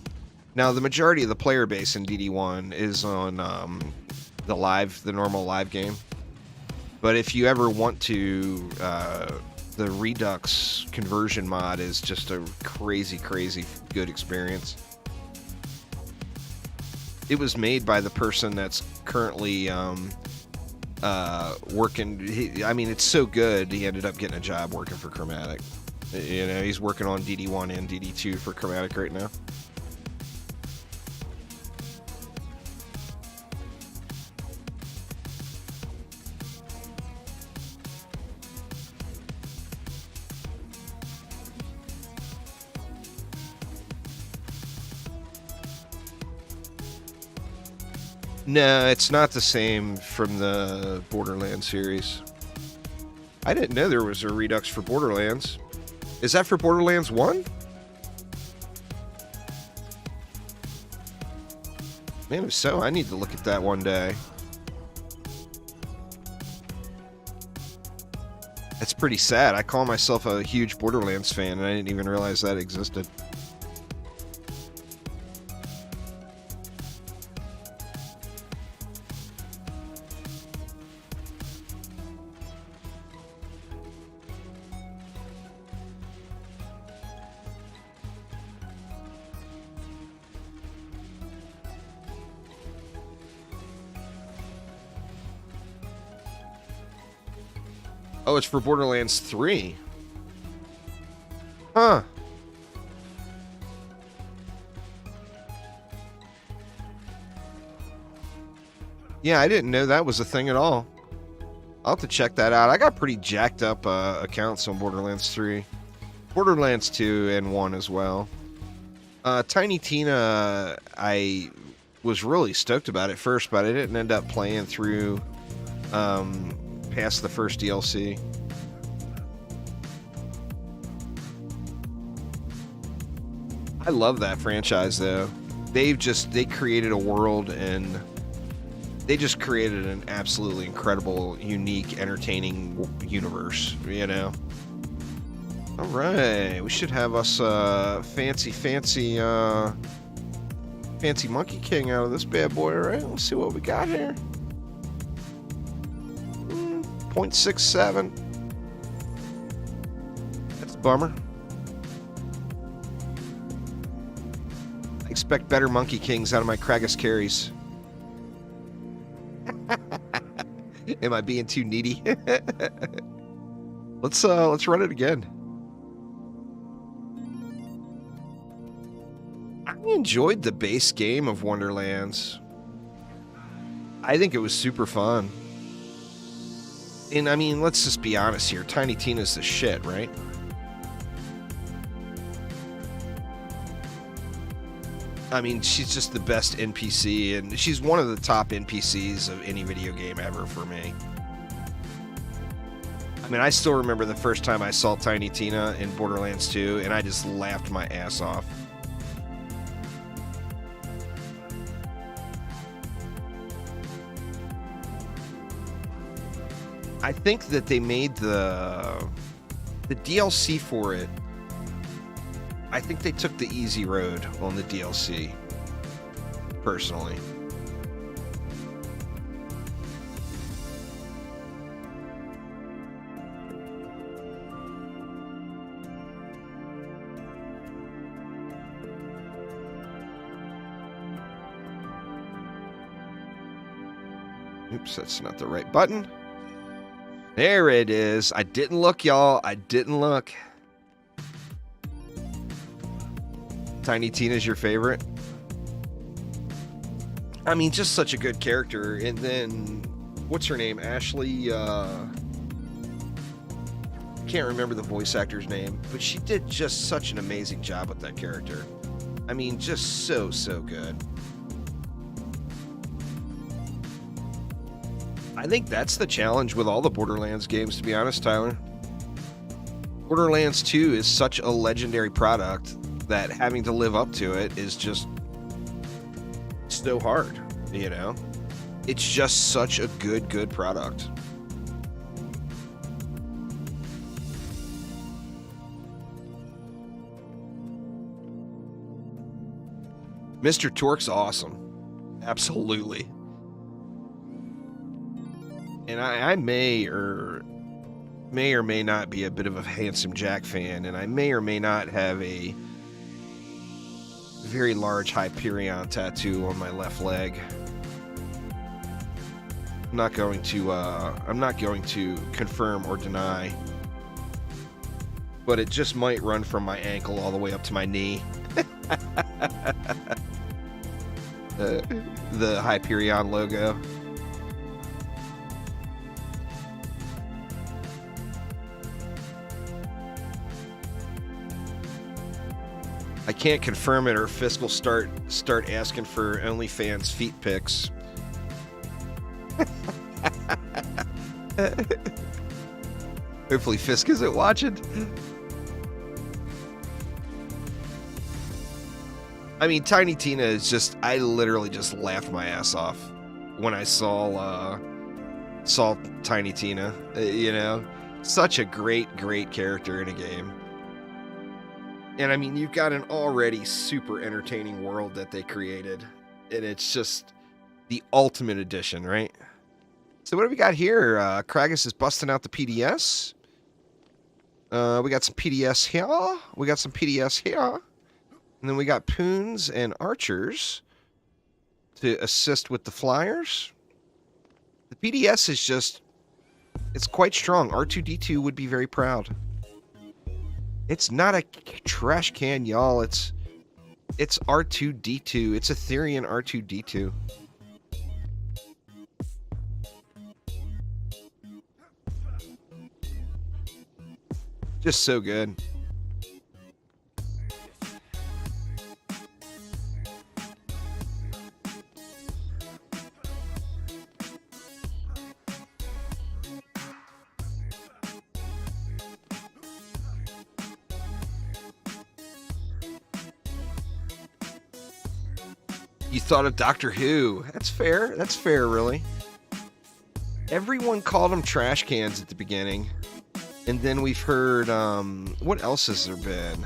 Now, the majority of the player base in DD1 is on the normal live game. But if you ever want to, the Redux conversion mod is just a crazy, crazy good experience. It was made by the person that's currently working. I mean, it's so good, he ended up getting a job working for Chromatic. You know, he's working on DD1 and DD2 for Chromatic right now. No, it's not the same from the Borderlands series. I didn't know there was a Redux for Borderlands. Is that for Borderlands 1? Man, if so, I need to look at that one day. That's pretty sad. I call myself a huge Borderlands fan, and I didn't even realize that existed. Oh, it's for Borderlands 3. Huh. Yeah, I didn't know that was a thing at all. I'll have to check that out. I got pretty jacked up accounts on Borderlands 3. Borderlands 2 and 1 as well. Tiny Tina, I was really stoked about it first, but I didn't end up playing through past the first DLC. I love that franchise though. They created a world, and they just created an absolutely incredible, unique, entertaining universe, you know. All right, we should have us fancy Monkey King out of this bad boy. All right, let's see what we got here. 0.67. That's a bummer. I expect better Monkey Kings out of my Kragas carries. Am I being too needy? Let's run it again. I enjoyed the base game of Wonderlands. I think it was super fun. And I mean, let's just be honest here. Tiny Tina's the shit, right? I mean, she's just the best NPC, and she's one of the top NPCs of any video game ever for me. I mean, I still remember the first time I saw Tiny Tina in Borderlands 2, and I just laughed my ass off. I think that they made the DLC for it. I think they took the easy road on the DLC, personally. Oops, that's not the right button. There it is. I didn't look, y'all. I didn't look. Tiny Tina's your favorite? I mean, just such a good character. And then, what's her name? Ashley, can't remember the voice actor's name, but she did just such an amazing job with that character. I mean, just so good. I think that's the challenge with all the Borderlands games, to be honest, Tyler. Borderlands 2 is such a legendary product that having to live up to it is just so hard, you know? It's just such a good product. Mr. Torque's awesome. Absolutely. And I may or may not be a bit of a Handsome Jack fan, and I may or may not have a very large Hyperion tattoo on my left leg. I'm not going to confirm or deny, but it just might run from my ankle all the way up to my knee. The Hyperion logo. I can't confirm it, or Fisk will start asking for OnlyFans feet pics. Hopefully Fisk isn't watching. I mean, Tiny Tina is just... I literally just laughed my ass off when I saw Tiny Tina. You know? Such a great character in a game. And I mean, you've got an already super entertaining world that they created. And it's just the ultimate addition, right? So what do we got here? Kragas is busting out the PDS. We got some PDS here. We got some PDS here. And then we got Poons and Archers to assist with the Flyers. The PDS is just... It's quite strong. R2-D2 would be very proud. It's not a trash can, y'all. It's R2-D2. It's Ethereum R2-D2. Just so good. You thought of Doctor Who. That's fair. That's fair, really. Everyone called them trash cans at the beginning. And then we've heard, what else has there been?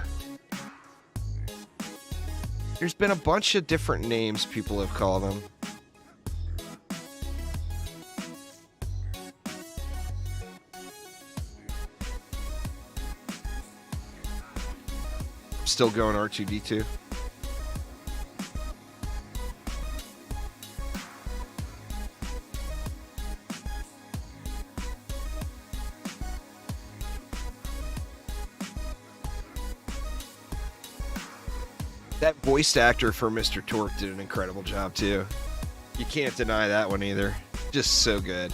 There's been a bunch of different names people have called them. Still going R2-D2. That voice actor for Mr. Torque did an incredible job, too. You can't deny that one either. Just so good.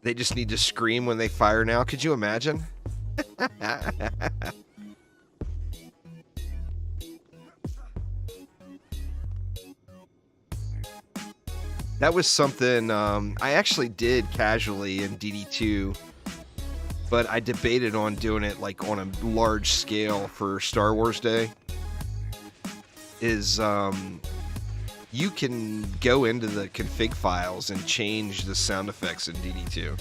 They just need to scream when they fire now. Could you imagine? That was something I actually did casually in DD2, but I debated on doing it like on a large scale for Star Wars Day. You can go into the config files and change the sound effects in DD2.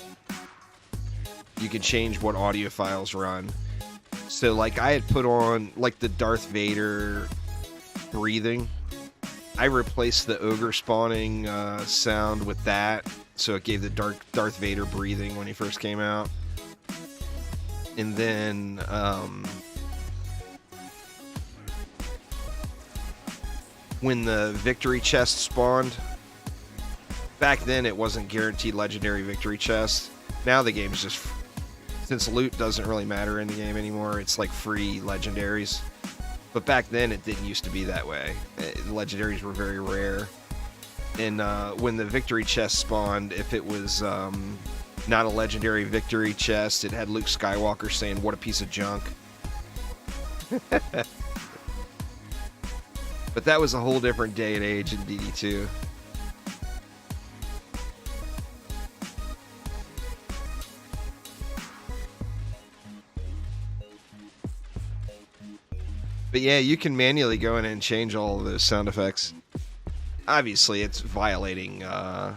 You can change what audio files run. So, like, I had put on, like, the Darth Vader breathing. I replaced the ogre spawning sound with that, so it gave the Darth Vader breathing when he first came out. And then, when the victory chest spawned, back then it wasn't guaranteed legendary victory chest. Now the game's just, since loot doesn't really matter in the game anymore, it's like free legendaries. But back then it didn't used to be that way. Legendaries were very rare. And when the victory chest spawned, if it was not a legendary victory chest, it had Luke Skywalker saying, "What a piece of junk." But that was a whole different day and age in DD2. But yeah, you can manually go in and change all of those sound effects. Obviously, it's violating the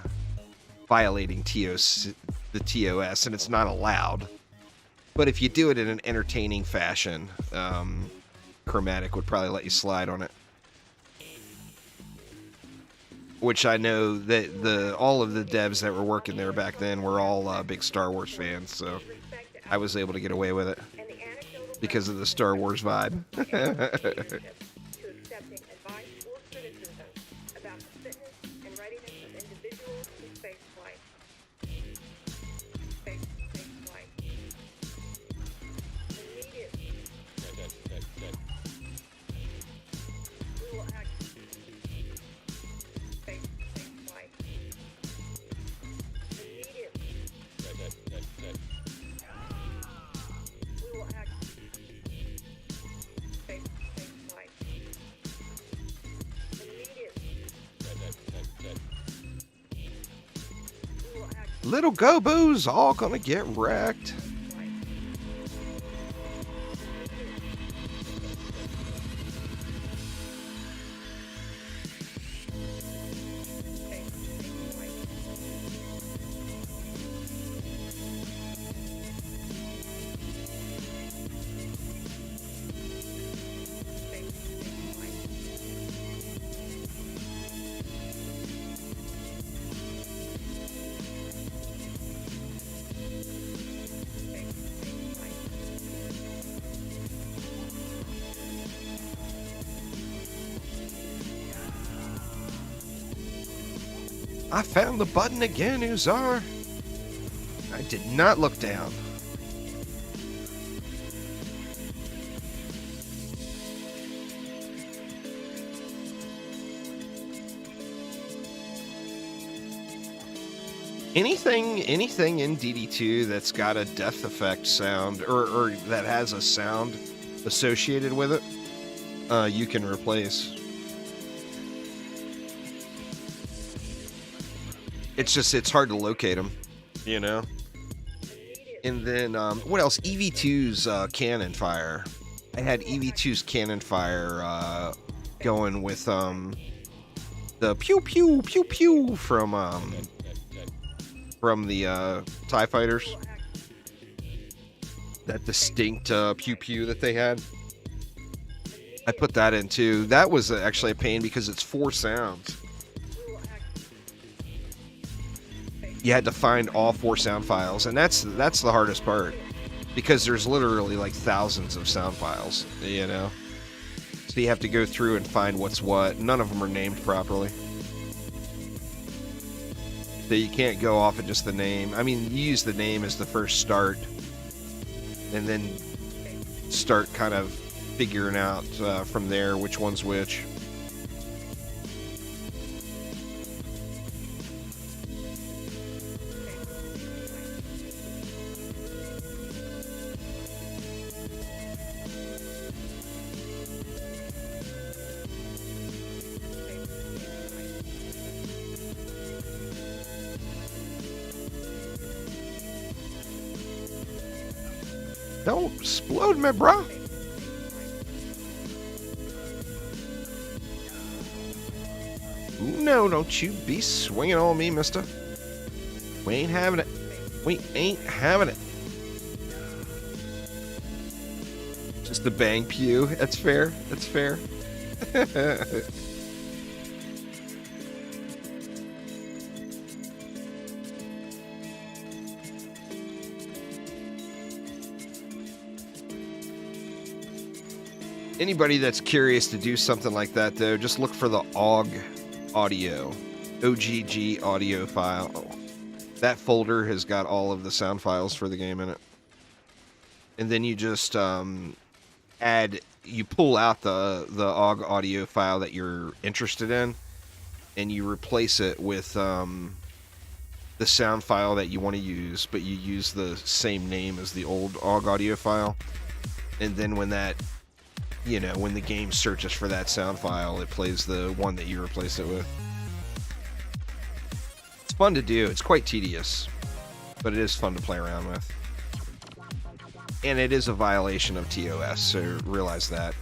TOS, and it's not allowed. But if you do it in an entertaining fashion, Chromatic would probably let you slide on it. Which I know that all of the devs that were working there back then were all big Star Wars fans, so I was able to get away with it because of the Star Wars vibe. Little Gobo's all gonna get wrecked. I found the button again, Uzar. I did not look down. Anything in DD2 that's got a death effect sound or that has a sound associated with it, you can replace. It's hard to locate them, you know. And then what else? EV2's cannon fire. I had EV2's cannon fire going with the pew pew pew pew from the TIE fighters. That distinct pew pew that they had. I put that in too. That was actually a pain because it's 4 sounds. You had to find all 4 sound files, and that's the hardest part, because there's literally like thousands of sound files, you know. So you have to go through and find what's what. None of them are named properly, so you can't go off of just the name. I mean, you use the name as the first start, and then start kind of figuring out from there which one's which. Don't explode me, bro. No, don't you be swinging on me, mister. We ain't having it. We ain't having it. Just the bang pew. That's fair. That's fair. Anybody that's curious to do something like that, though, just look for the OGG audio, OGG audio file. That folder has got all of the sound files for the game in it. And then you just you pull out the OGG audio file that you're interested in, and you replace it with the sound file that you want to use, but you use the same name as the old OGG audio file. And then when that, you know, when the game searches for that sound file, it plays the one that you replace it with. It's fun to do. It's quite tedious, but it is fun to play around with. And it is a violation of TOS, so realize that.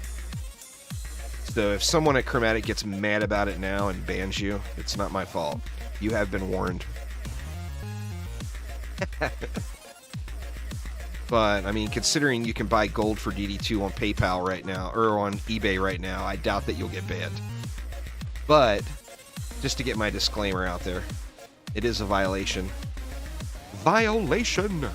So if someone at Chromatic gets mad about it now and bans you, it's not my fault. You have been warned. But, I mean, considering you can buy gold for DD2 on PayPal right now, or on eBay right now, I doubt that you'll get banned. But, just to get my disclaimer out there, it is a violation. Violation!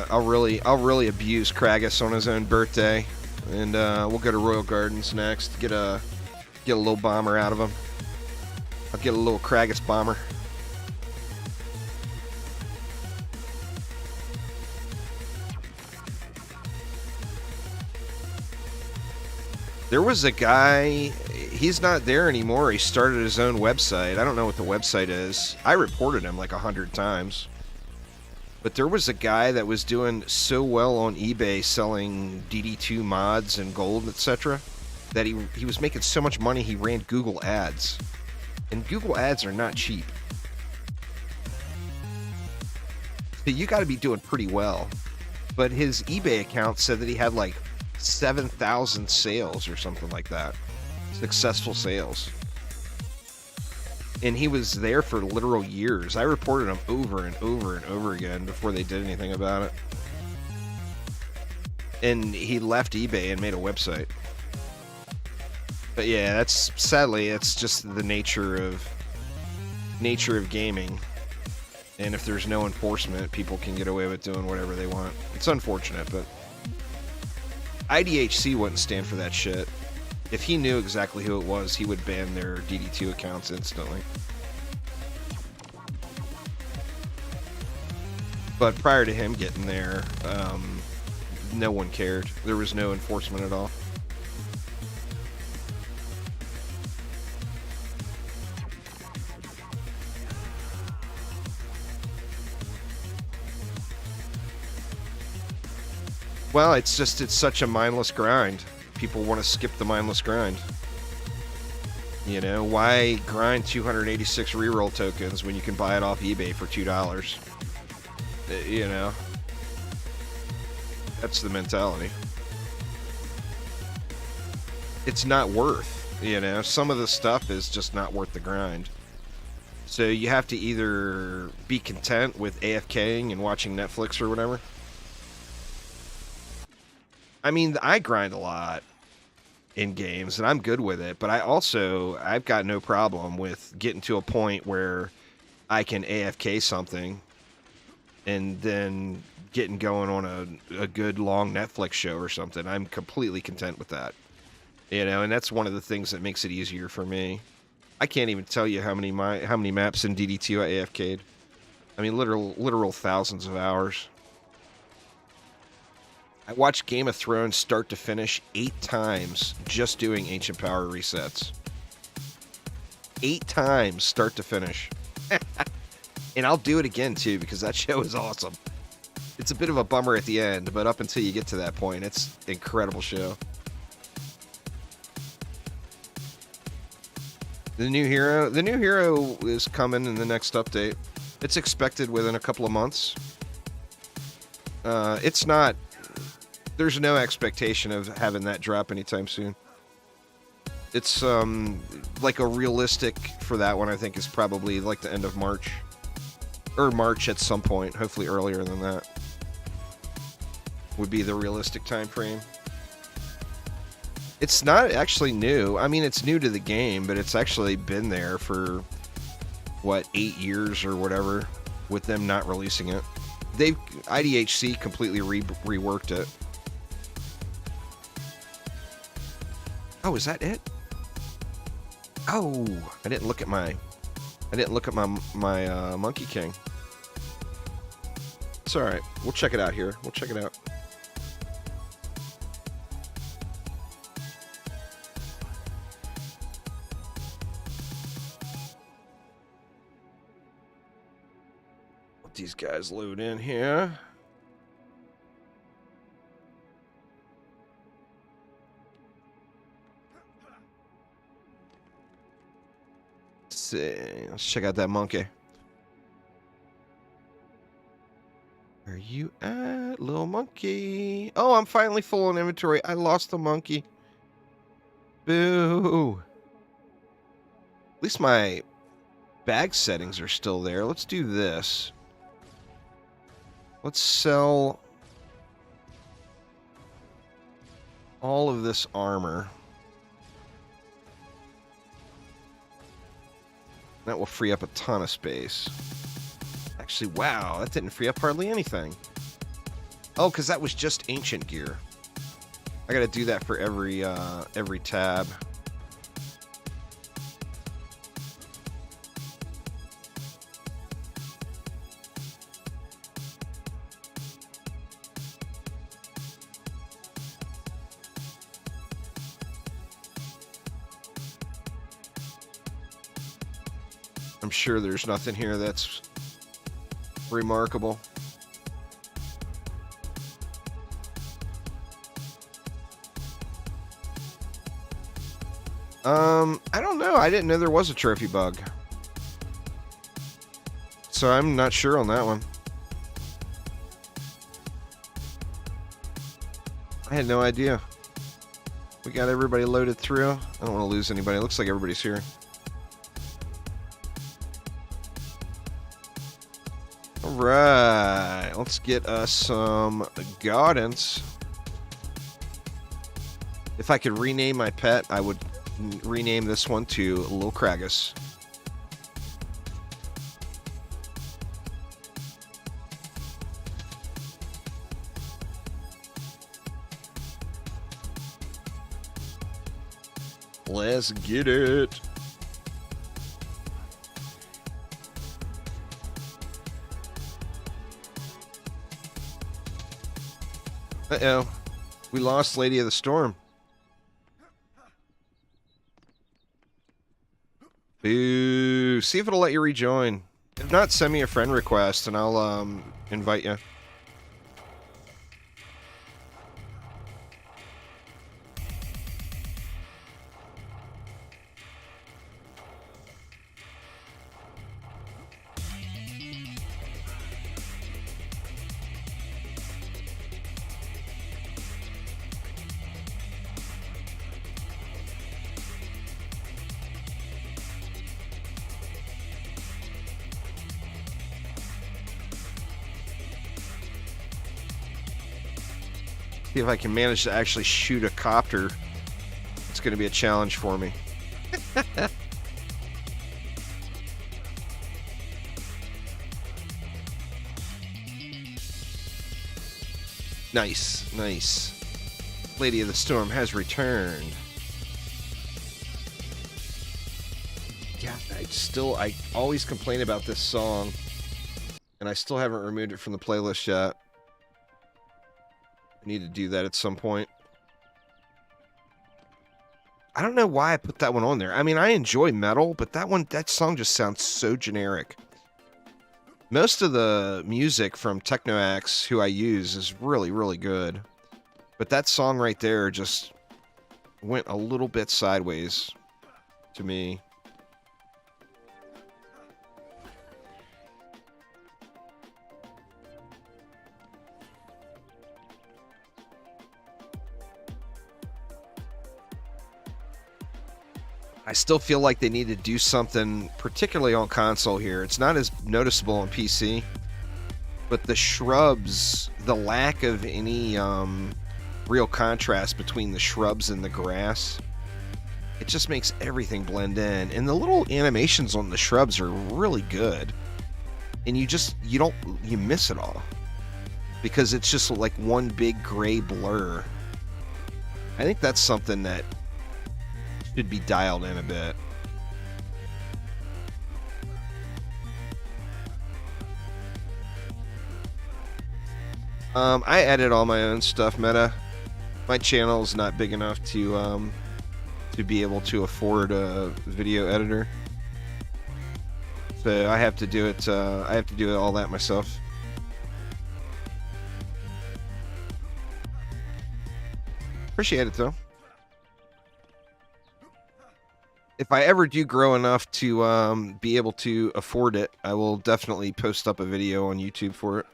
I'll really abuse Kragas on his own birthday, and we'll go to Royal Gardens next. Get a little bomber out of him. I'll get a little Kragas bomber. There was a guy, he's not there anymore. He started his own website. I don't know what the website is. I reported him like 100 times. But there was a guy that was doing so well on eBay selling DD2 mods and gold, etc., that he was making so much money he ran Google Ads. And Google Ads are not cheap. So you got to be doing pretty well. But his eBay account said that he had like 7,000 sales or something like that. Successful sales. And he was there for literal years. I reported him over and over and over again before they did anything about it. And he left eBay and made a website. But yeah, that's sadly, it's just the nature of gaming. And if there's no enforcement, people can get away with doing whatever they want. It's unfortunate, but IDHC wouldn't stand for that shit. If he knew exactly who it was, he would ban their DD2 accounts instantly. But prior to him getting there, no one cared. There was no enforcement at all. Well, it's such a mindless grind. People want to skip the mindless grind. You know, why grind 286 reroll tokens when you can buy it off eBay for $2? You know, that's the mentality. It's not worth, you know, some of the stuff is just not worth the grind. So you have to either be content with AFKing and watching Netflix or whatever. I mean, I grind a lot in games, and I'm good with it, but I've got no problem with getting to a point where I can AFK something and then getting going on a good long Netflix show or something. I'm completely content with that. You know, and that's one of the things that makes it easier for me. I can't even tell you how many maps in DD2 I AFK'd. I mean, literal thousands of hours. I watched Game of Thrones start to finish 8 times just doing Ancient Power resets. 8 times start to finish. And I'll do it again, too, because that show is awesome. It's a bit of a bummer at the end, but up until you get to that point, it's an incredible show. The new hero is coming in the next update. It's expected within a couple of months. It's not... There's no expectation of having that drop anytime soon. It's, like a realistic for that one, I think, is probably like the end of March. Or March at some point, hopefully earlier than that. Would be the realistic time frame. It's not actually new. I mean, it's new to the game, but it's actually been there for, what, 8 years or whatever, with them not releasing it. IDHC completely reworked it. Oh, is that it? Oh, I didn't look at my Monkey King. It's all right. We'll check it out here. We'll check it out. Let these guys load in here. Let's see. Let's check out that monkey. Where you at, little monkey? Oh, I'm finally full on inventory. I lost the monkey. Boo. At least my bag settings are still there. Let's do this. Let's sell all of this armor. That will free up a ton of space. Actually, wow, that didn't free up hardly anything. Oh, because that was just ancient gear. I gotta do that for every tab. I'm sure there's nothing here that's remarkable. I don't know. I didn't know there was a trophy bug. So I'm not sure on that one. I had no idea. We got everybody loaded through. I don't want to lose anybody. It looks like everybody's here. Alright, let's get us some gardens. If I could rename my pet, I would rename this one to Little Kragas. Let's get it. Uh-oh. We lost Lady of the Storm. Boo. See if it'll let you rejoin. If not, send me a friend request and I'll invite you. See if I can manage to actually shoot a copter. It's going to be a challenge for me. Nice, nice. Lady of the Storm has returned. Yeah, I always complain about this song, and I still haven't removed it from the playlist yet. I need to do that at some point. I don't know why I put that one on there. I mean, I enjoy metal, but that song just sounds so generic. Most of the music from Technoax, who I use, is really, really good. But that song right there just went a little bit sideways to me. I still feel like they need to do something, particularly on console here. It's not as noticeable on PC, but the shrubs, the lack of any real contrast between the shrubs and the grass, it just makes everything blend in. And the little animations on the shrubs are really good. And you miss it all because it's just like one big gray blur. I think that's something that should be dialed in a bit. I edit all my own stuff, Meta. My channel is not big enough to be able to afford a video editor. So I have to do it. I have to do all that myself. Appreciate it though. If I ever do grow enough to be able to afford it, I will definitely post up a video on YouTube for it.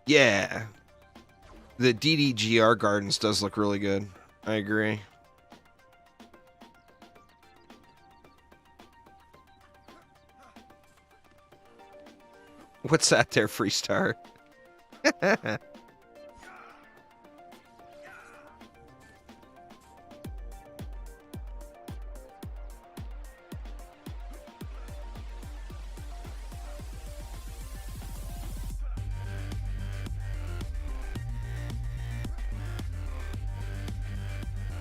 Yeah. The DDGR Gardens does look really good. I agree. What's that there, Freestar?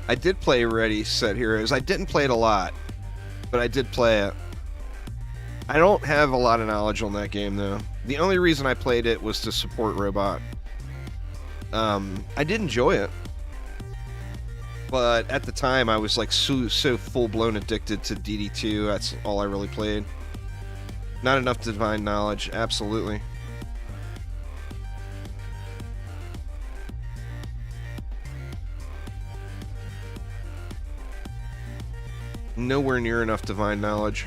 I did play Ready, Set, Heroes. I didn't play it a lot, but I did play it. I don't have a lot of knowledge on that game, though. The only reason I played it was to support Robot. I did enjoy it. But at the time, I was like so full-blown addicted to DD2. That's all I really played. Not enough divine knowledge, absolutely. Nowhere near enough divine knowledge.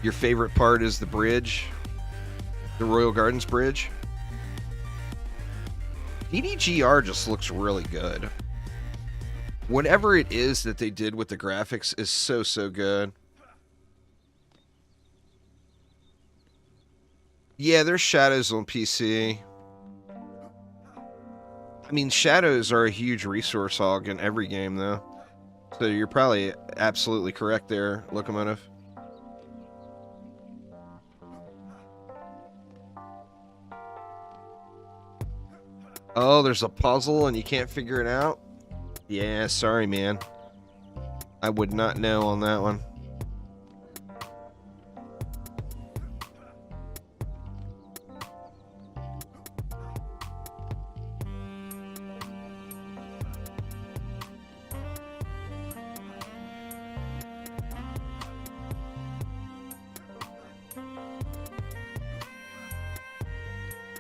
Your favorite part is the bridge? The Royal Gardens bridge? DDGR just looks really good. Whatever it is that they did with the graphics is so good. Yeah, there's shadows on PC. I mean, shadows are a huge resource hog in every game, though. So you're probably absolutely correct there, Locomotive. Oh, there's a puzzle and you can't figure it out? Yeah, sorry, man. I would not know on that one.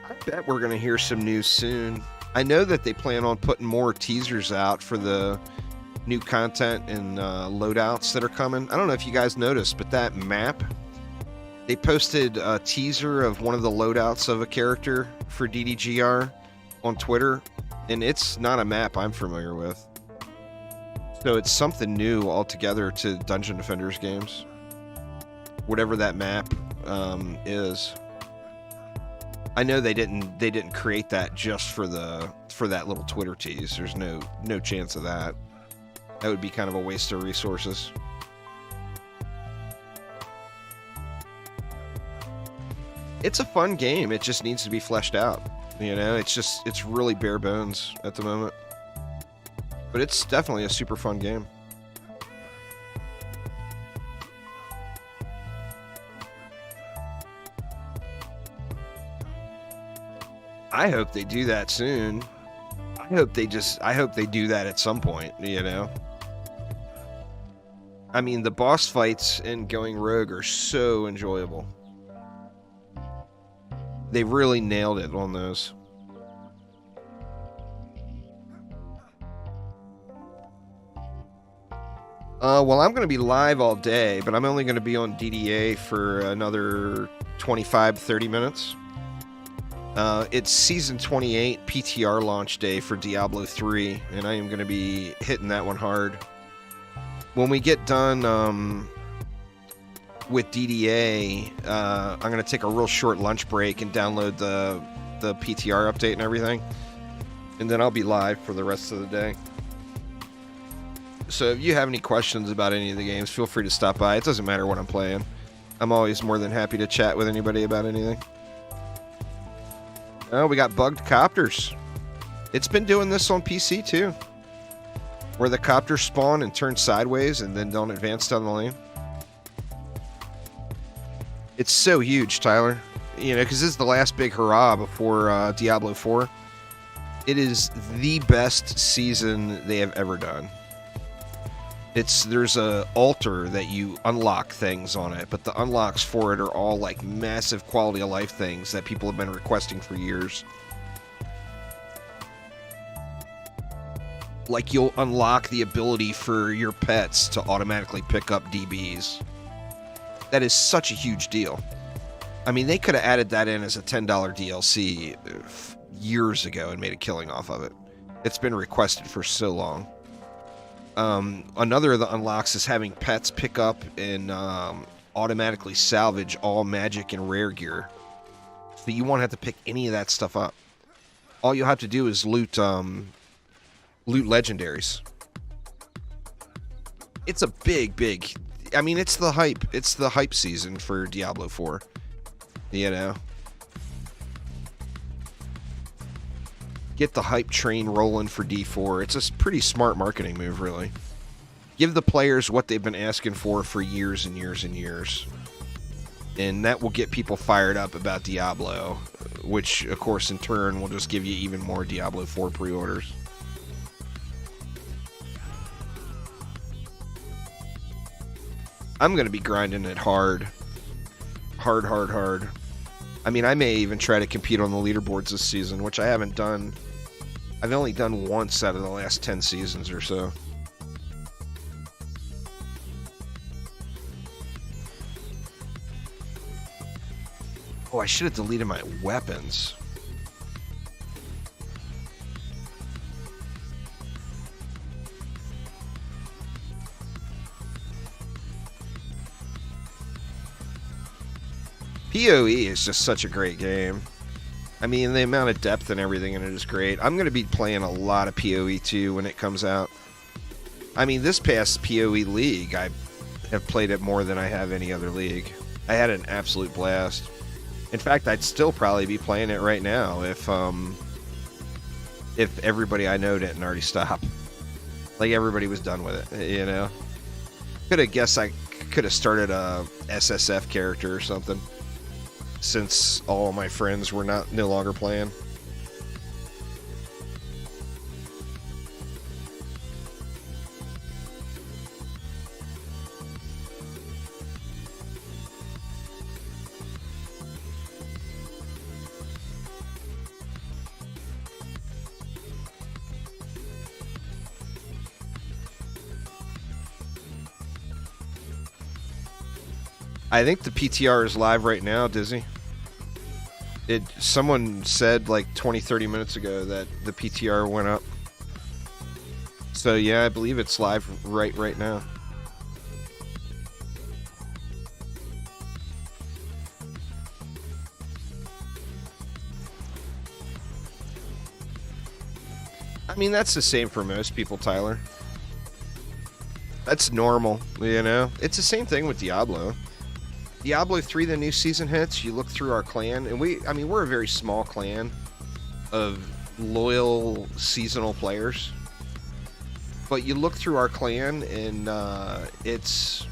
I bet we're going to hear some news soon. I know that they plan on putting more teasers out for the new content and loadouts that are coming. I don't know if you guys noticed, but that map, they posted a teaser of one of the loadouts of a character for DDGR on Twitter, and it's not a map I'm familiar with. So it's something new altogether to Dungeon Defenders games. Whatever that map is. I know they didn't create that just for that little Twitter tease. There's no chance of that. That would be kind of a waste of resources. It's a fun game. It just needs to be fleshed out. You know, it's really bare bones at the moment. But it's definitely a super fun game. I hope they do that soon. I hope they do that at some point, you know. I mean, the boss fights in Going Rogue are so enjoyable. They really nailed it on those. Well, I'm going to be live all day, but I'm only going to be on DDA for another 25-30 minutes. It's Season 28 PTR launch day for Diablo 3, and I am going to be hitting that one hard. When we get done with DDA, I'm going to take a real short lunch break and download the PTR update and everything. And then I'll be live for the rest of the day. So if you have any questions about any of the games, feel free to stop by. It doesn't matter what I'm playing. I'm always more than happy to chat with anybody about anything. Oh, we got bugged copters. It's been doing this on PC too, where the copters spawn and turn sideways and then don't advance down the lane. It's so huge, Tyler. You know, because this is the last big hurrah before Diablo 4. It is the best season they have ever done. There's a altar that you unlock things on it, but the unlocks for it are all like massive quality of life things that people have been requesting for years. Like you'll unlock the ability for your pets to automatically pick up DBs. That is such a huge deal. I mean, they could have added that in as a $10 DLC years ago and made a killing off of it. It's been requested for so long. Another of the unlocks is having pets pick up and automatically salvage all magic and rare gear. So you won't have to pick any of that stuff up. All you'll have to do is loot legendaries. It's a big... I mean, it's the hype. It's the hype season for Diablo 4. You know? Get the hype train rolling for D4. It's a pretty smart marketing move, really. Give the players what they've been asking for years and years and years. And that will get people fired up about Diablo, which, of course, in turn will just give you even more Diablo 4 pre-orders. I'm going to be grinding it hard. Hard. I mean, I may even try to compete on the leaderboards this season, which I haven't done. I've only done once out of the last 10 seasons or so. Oh, I should have deleted my weapons. PoE is just such a great game. I mean, the amount of depth and everything in it is great. I'm going to be playing a lot of PoE 2 when it comes out. I mean, this past PoE League, I have played it more than I have any other league. I had an absolute blast. In fact, I'd still probably be playing it right now if everybody I know didn't already stop. Like, everybody was done with it, you know? Could have guessed I could have started a SSF character or something, since all of my friends were no longer playing. I think the PTR is live right now, Dizzy. Someone said like 20-30 minutes ago that the PTR went up. So yeah, I believe it's live right now. I mean, that's the same for most people, Tyler. That's normal, you know? It's the same thing with Diablo. Diablo 3, the new season hits, you look through our clan, and we're a very small clan of loyal seasonal players. But you look through our clan, and it's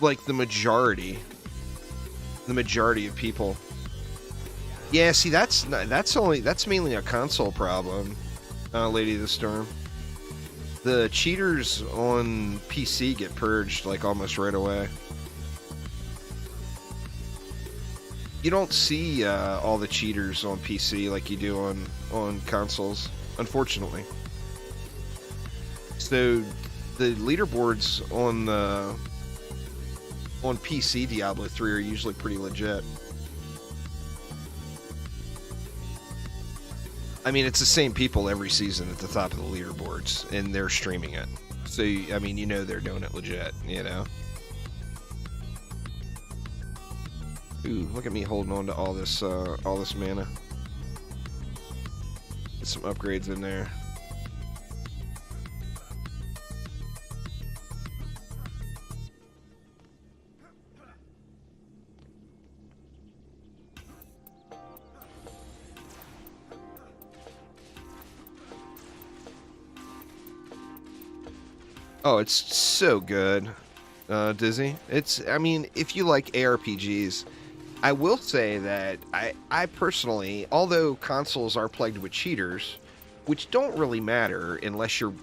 like the majority of people. Yeah, see, that's mainly a console problem, Lady of the Storm. The cheaters on PC get purged like almost right away. You don't see all the cheaters on PC like you do on consoles, unfortunately. So the leaderboards on PC Diablo 3 are usually pretty legit. I mean, it's the same people every season at the top of the leaderboards, and they're streaming it. So, I mean, you know they're doing it legit, you know? Ooh, look at me holding on to all this mana. Get some upgrades in there. Oh, it's so good, Dizzy. I mean, if you like ARPGs, I will say that I personally, although consoles are plagued with cheaters, which don't really matter unless you're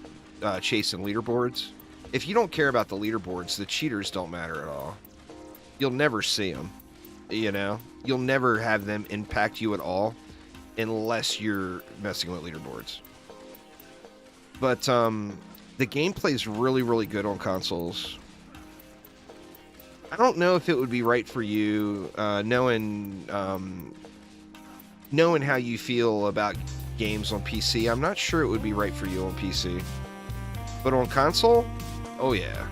chasing leaderboards. If you don't care about the leaderboards, the cheaters don't matter at all. You'll never see them, you know? You'll never have them impact you at all unless you're messing with leaderboards. But the gameplay is really, really good on consoles. I don't know if it would be right for you, knowing how you feel about games on PC. I'm not sure it would be right for you on PC. But on console, oh yeah.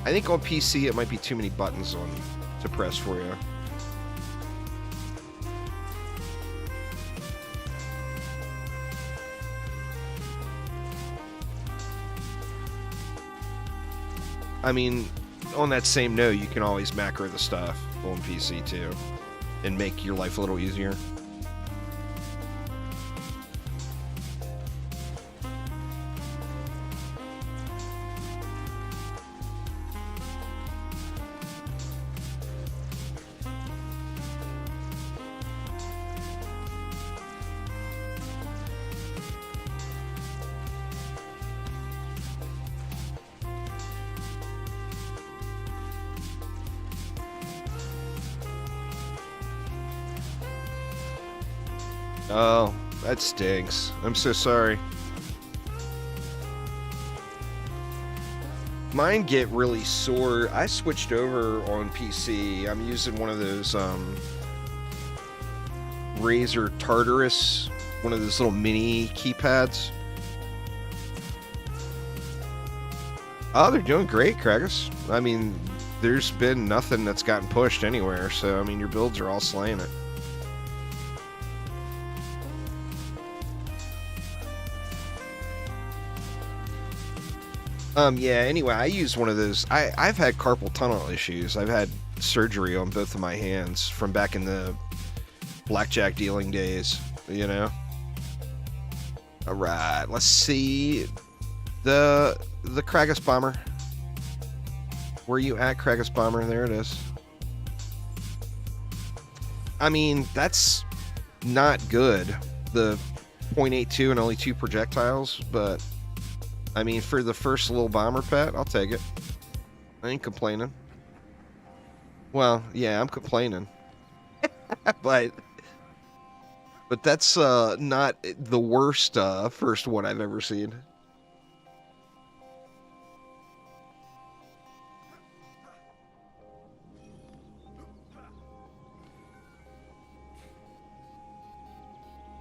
I think on PC it might be too many buttons to press for you. I mean, on that same note, you can always macro the stuff on PC too, and make your life a little easier. Oh, that stinks. I'm so sorry. Mine get really sore. I switched over on PC. I'm using one of those Razer Tartarus, one of those little mini keypads. Oh, they're doing great, Kragas. I mean, there's been nothing that's gotten pushed anywhere, so I mean, your builds are all slaying it. Yeah, anyway, I use one of those. I've had carpal tunnel issues. I've had surgery on both of my hands from back in the blackjack dealing days, you know? Alright, let's see. The Kragas Bomber. Where you at, Kragas Bomber? There it is. I mean, that's not good. The .82 and only 2 projectiles, but I mean, for the first little bomber pet, I'll take it. I ain't complaining. Well, yeah, I'm complaining. but that's not the worst first one I've ever seen.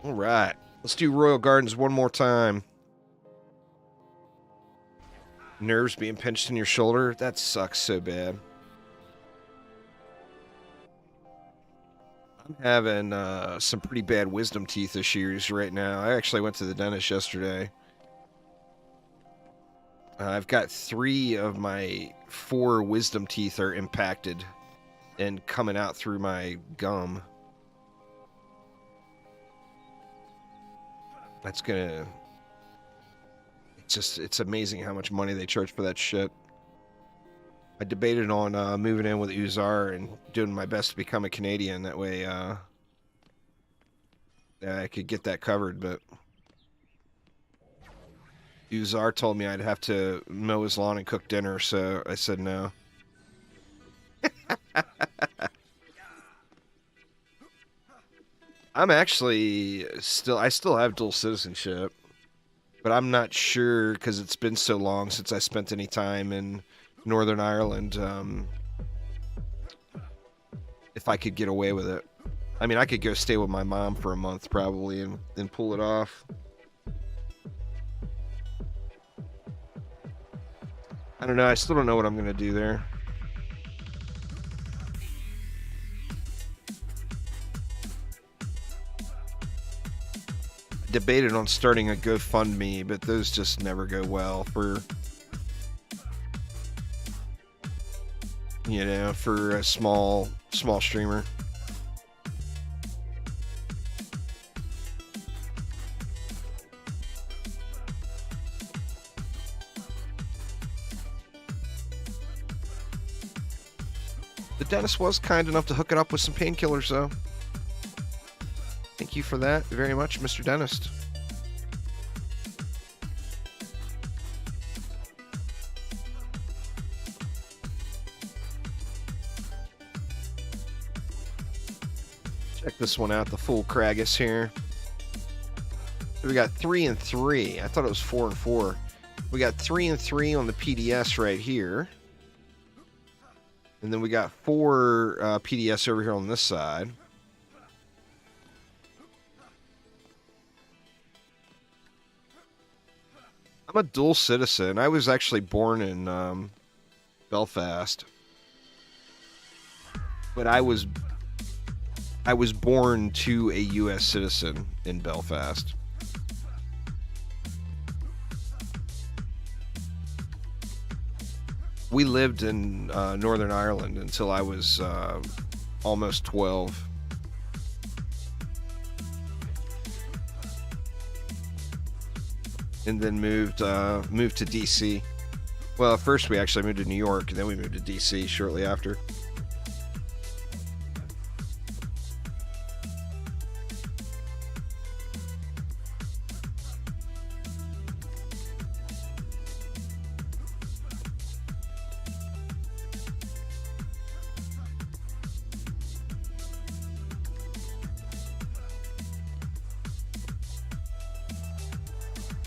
All right, let's do Royal Gardens one more time. Nerves being pinched in your shoulder? That sucks so bad. I'm having some pretty bad wisdom teeth issues right now. I actually went to the dentist yesterday. I've got 3 of my 4 wisdom teeth are impacted and coming out through my gum. That's gonna... It's amazing how much money they charge for that shit. I debated on moving in with Uzar and doing my best to become a Canadian. That way I could get that covered, but Uzar told me I'd have to mow his lawn and cook dinner, so I said no. I'm actually I still have dual citizenship. But I'm not sure, because it's been so long since I spent any time in Northern Ireland, if I could get away with it. I mean, I could go stay with my mom for a month, probably, and pull it off. I don't know. I still don't know what I'm going to do there. Debated on starting a GoFundMe, but those just never go well for, you know, for a small streamer. The dentist was kind enough to hook it up with some painkillers, though. Thank you for that very much, Mr. Dentist. Check this one out, the full Kragas here. We got 3 and 3. I thought it was 4 and 4. We got 3 and 3 on the PDS right here. And then we got 4 PDS over here on this side. I'm a dual citizen. I was actually born in Belfast. But I was born to a U.S. citizen in Belfast. We lived in Northern Ireland until I was almost 12. And then moved to D.C. Well, first we actually moved to New York, and then we moved to D.C. shortly after.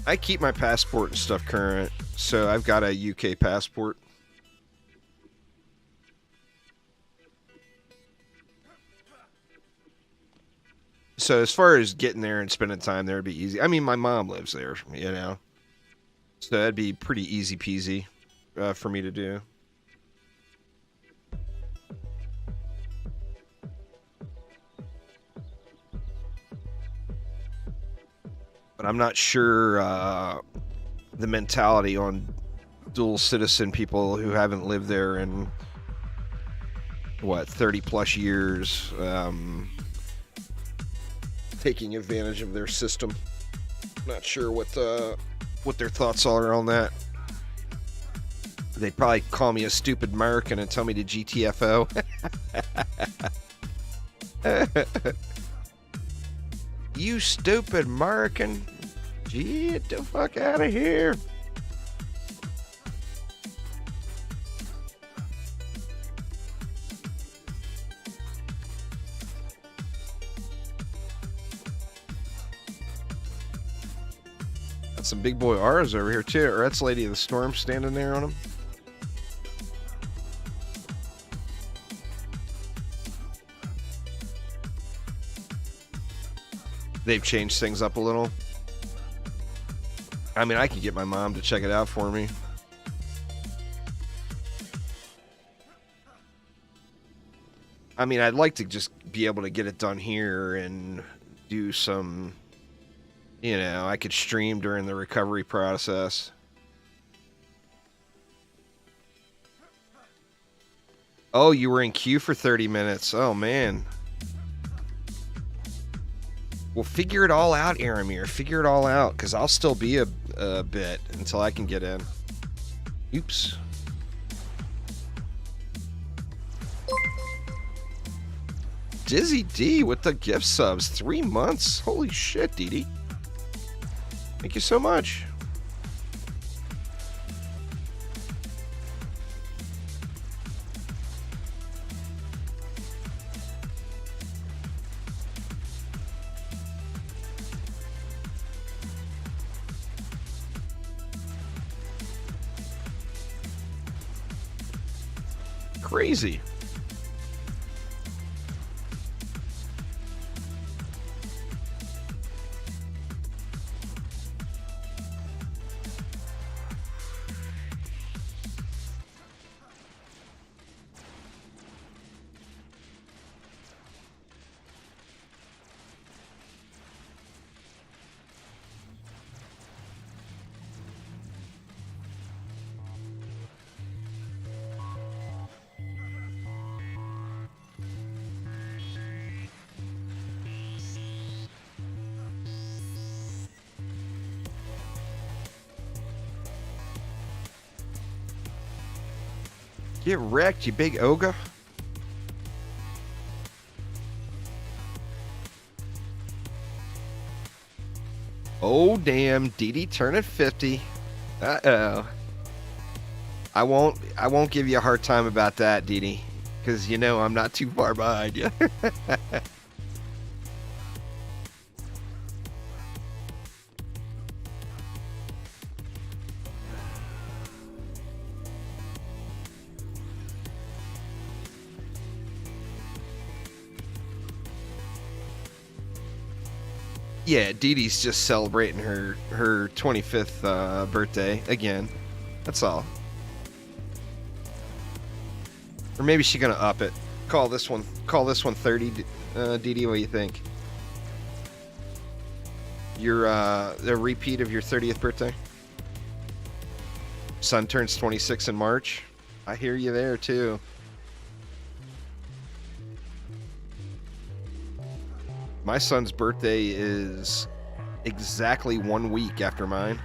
I keep my passport and stuff current, so I've got a UK passport. So as far as getting there and spending time there, it'd be easy. I mean, my mom lives there, you know, so that'd be pretty easy peasy for me to do. But I'm not sure the mentality on dual citizen people who haven't lived there in, what, 30 plus years, taking advantage of their system. Not sure what their thoughts are on that. They'd probably call me a stupid American and tell me to GTFO. You stupid American. Get the fuck out of here. Got some big boy R's over here too. Or that's Lady of the Storm standing there on him. They've changed things up a little. I mean, I could get my mom to check it out for me. I mean, I'd like to just be able to get it done here and do some, you know, I could stream during the recovery process. Oh, you were in queue for 30 minutes. Oh, man. Well, figure it all out, Aramir. Figure it all out, because I'll still be a bit until I can get in. Oops. Dizzy D with the gift subs. 3 months. Holy shit, DD. Thank you so much. Crazy. Get wrecked, you big ogre. Oh damn, DD turning 50. Uh-oh. I won't give you a hard time about that, DD, because you know I'm not too far behind you. Yeah, Dee Dee's just celebrating her 25th birthday again. That's all. Or maybe she's gonna up it. Call this one 30. Dee Dee, what do you think? Your the repeat of your 30th birthday. Son turns 26 in March. I hear you there too. My son's birthday is exactly 1 week after mine.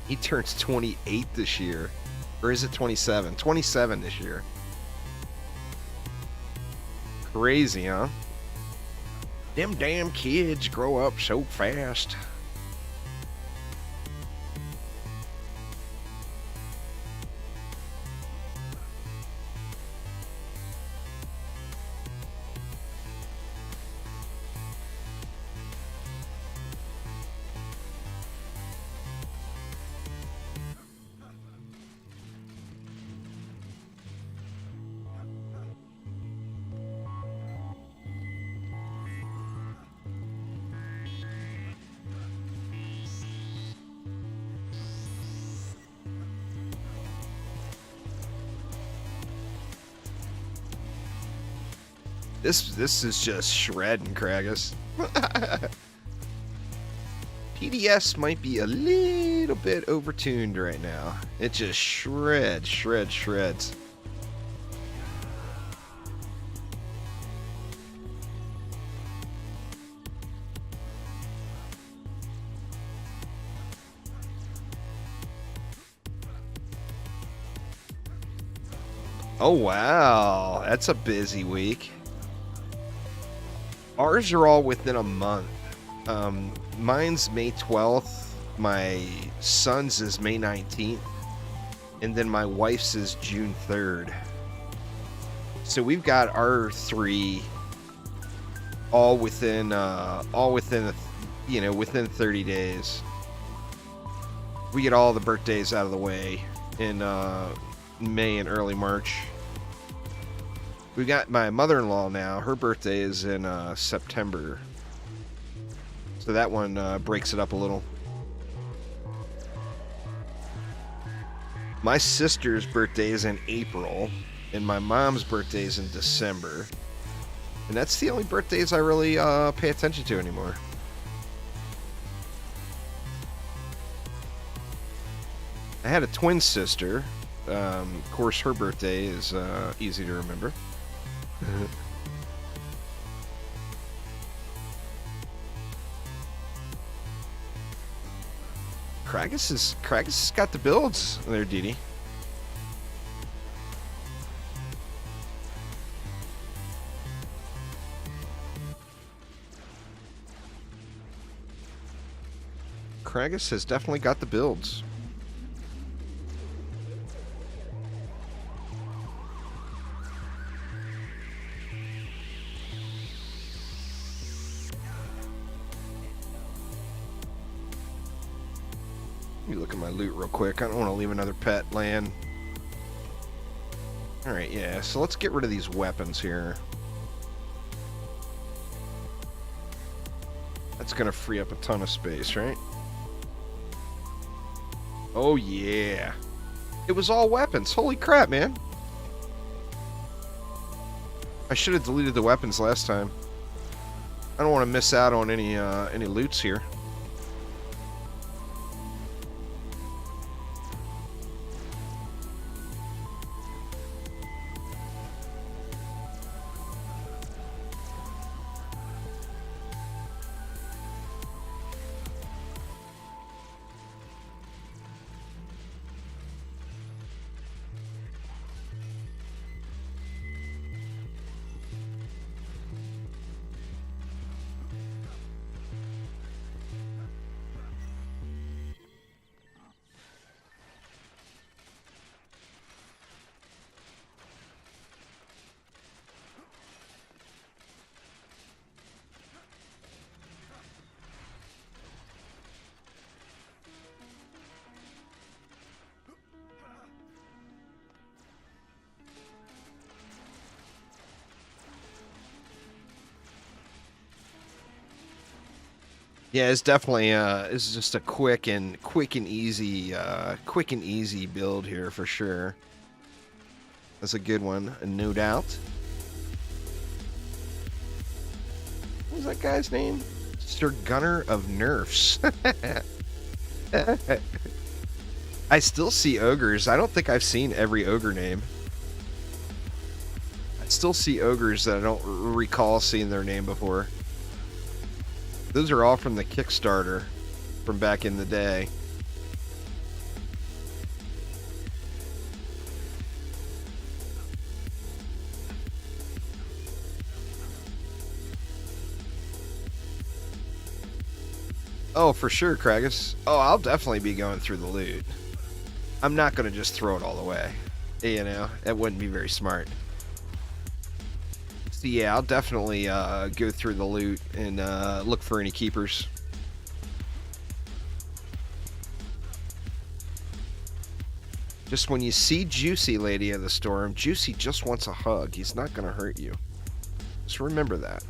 He turns 28 this year. Or is it 27? 27 this year. Crazy, huh? Them damn kids grow up so fast. This is just shredding, Kragas. PDS might be a little bit overtuned right now. It just shreds. Oh wow, that's a busy week. Ours are all within a month. Mine's May 12th, my son's is May 19th, and then my wife's is June 3rd. So we've got our three all within within 30 days. We get all the birthdays out of the way in May and early March. We've got my mother-in-law now. Her birthday is in September. So that one breaks it up a little. My sister's birthday is in April, and my mom's birthday is in December. And that's the only birthdays I really pay attention to anymore. I had a twin sister. Of course, her birthday is easy to remember. Kragas has got the builds there, Dee Dee. Kragas has definitely got the builds. Let me look at my loot real quick. I don't want to leave another pet laying. Alright, yeah, so let's get rid of these weapons here. That's going to free up a ton of space, right? Oh, yeah. It was all weapons. Holy crap, man. I should have deleted the weapons last time. I don't want to miss out on any loots here. Yeah, it's definitely it's just a quick and easy build here for sure. That's a good one, no doubt. What was that guy's name? Sir Gunner of Nerfs. I still see ogres. I don't think I've seen every ogre name. I still see ogres that I don't recall seeing their name before. Those are all from the Kickstarter from back in the day. Oh, for sure, Kragas. Oh, I'll definitely be going through the loot. I'm not going to just throw it all away. You know, that wouldn't be very smart. So yeah, I'll definitely go through the loot and look for any keepers. Just when you see Juicy, Lady of the Storm, Juicy just wants a hug. He's not going to hurt you. Just remember that.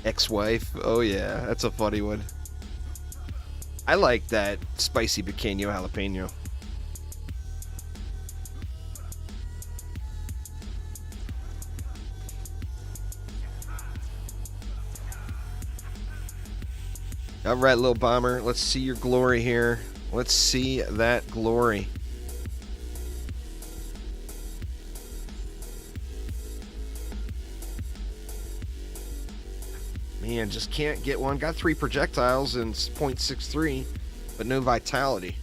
Ex-wife. Oh yeah, that's a funny one. I like that spicy pequeño jalapeno. All right, little bomber. Let's see your glory here. Let's see that glory. Man, just can't get one. Got 3 projectiles and 0.63, but no vitality.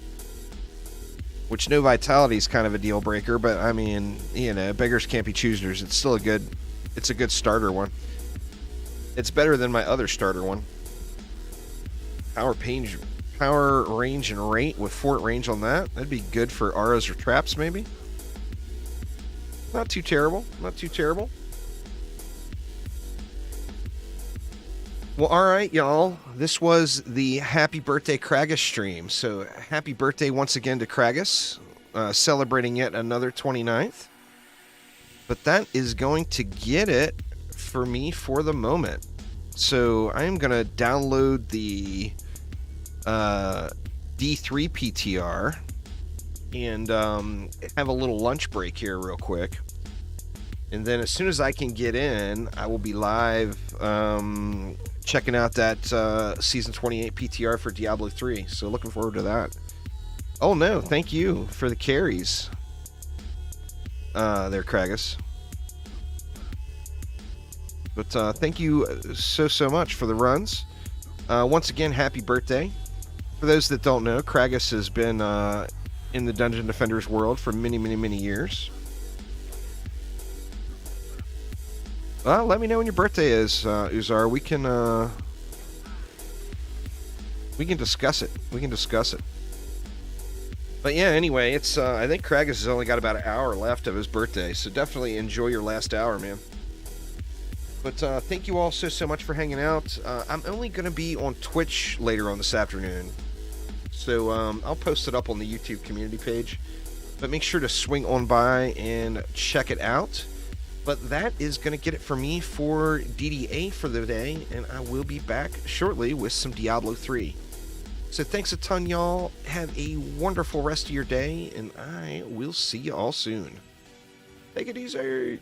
Which no vitality is kind of a deal breaker, but I mean, you know, beggars can't be choosers. It's still a good starter one. It's better than my other starter one. Power, range, and rate with fort range on that. That'd be good for auras or traps, maybe. Not too terrible. Not too terrible. Well, all right, y'all. This was the Happy Birthday Kragas stream. So, happy birthday once again to Kragas, celebrating yet another 29th. But that is going to get it for me for the moment. So, I am going to download the D3 PTR and have a little lunch break here real quick. And then as soon as I can get in, I will be live checking out that Season 28 PTR for Diablo 3. So looking forward to that. Oh no, thank you for the carries. There, Kragas. But thank you so much for the runs. Once again, happy birthday. For those that don't know, Kragas has been in the Dungeon Defenders world for many years. Well, let me know when your birthday is, Uzar. We can discuss it. We can discuss it. But yeah, anyway, it's I think Kragas has only got about an hour left of his birthday, so definitely enjoy your last hour, man. But thank you all so much for hanging out. I'm only going to be on Twitch later on this afternoon, so I'll post it up on the YouTube community page. But make sure to swing on by and check it out. But that is going to get it for me for DDA for the day, and I will be back shortly with some Diablo 3. So thanks a ton, y'all. Have a wonderful rest of your day, and I will see you all soon. Take it easy.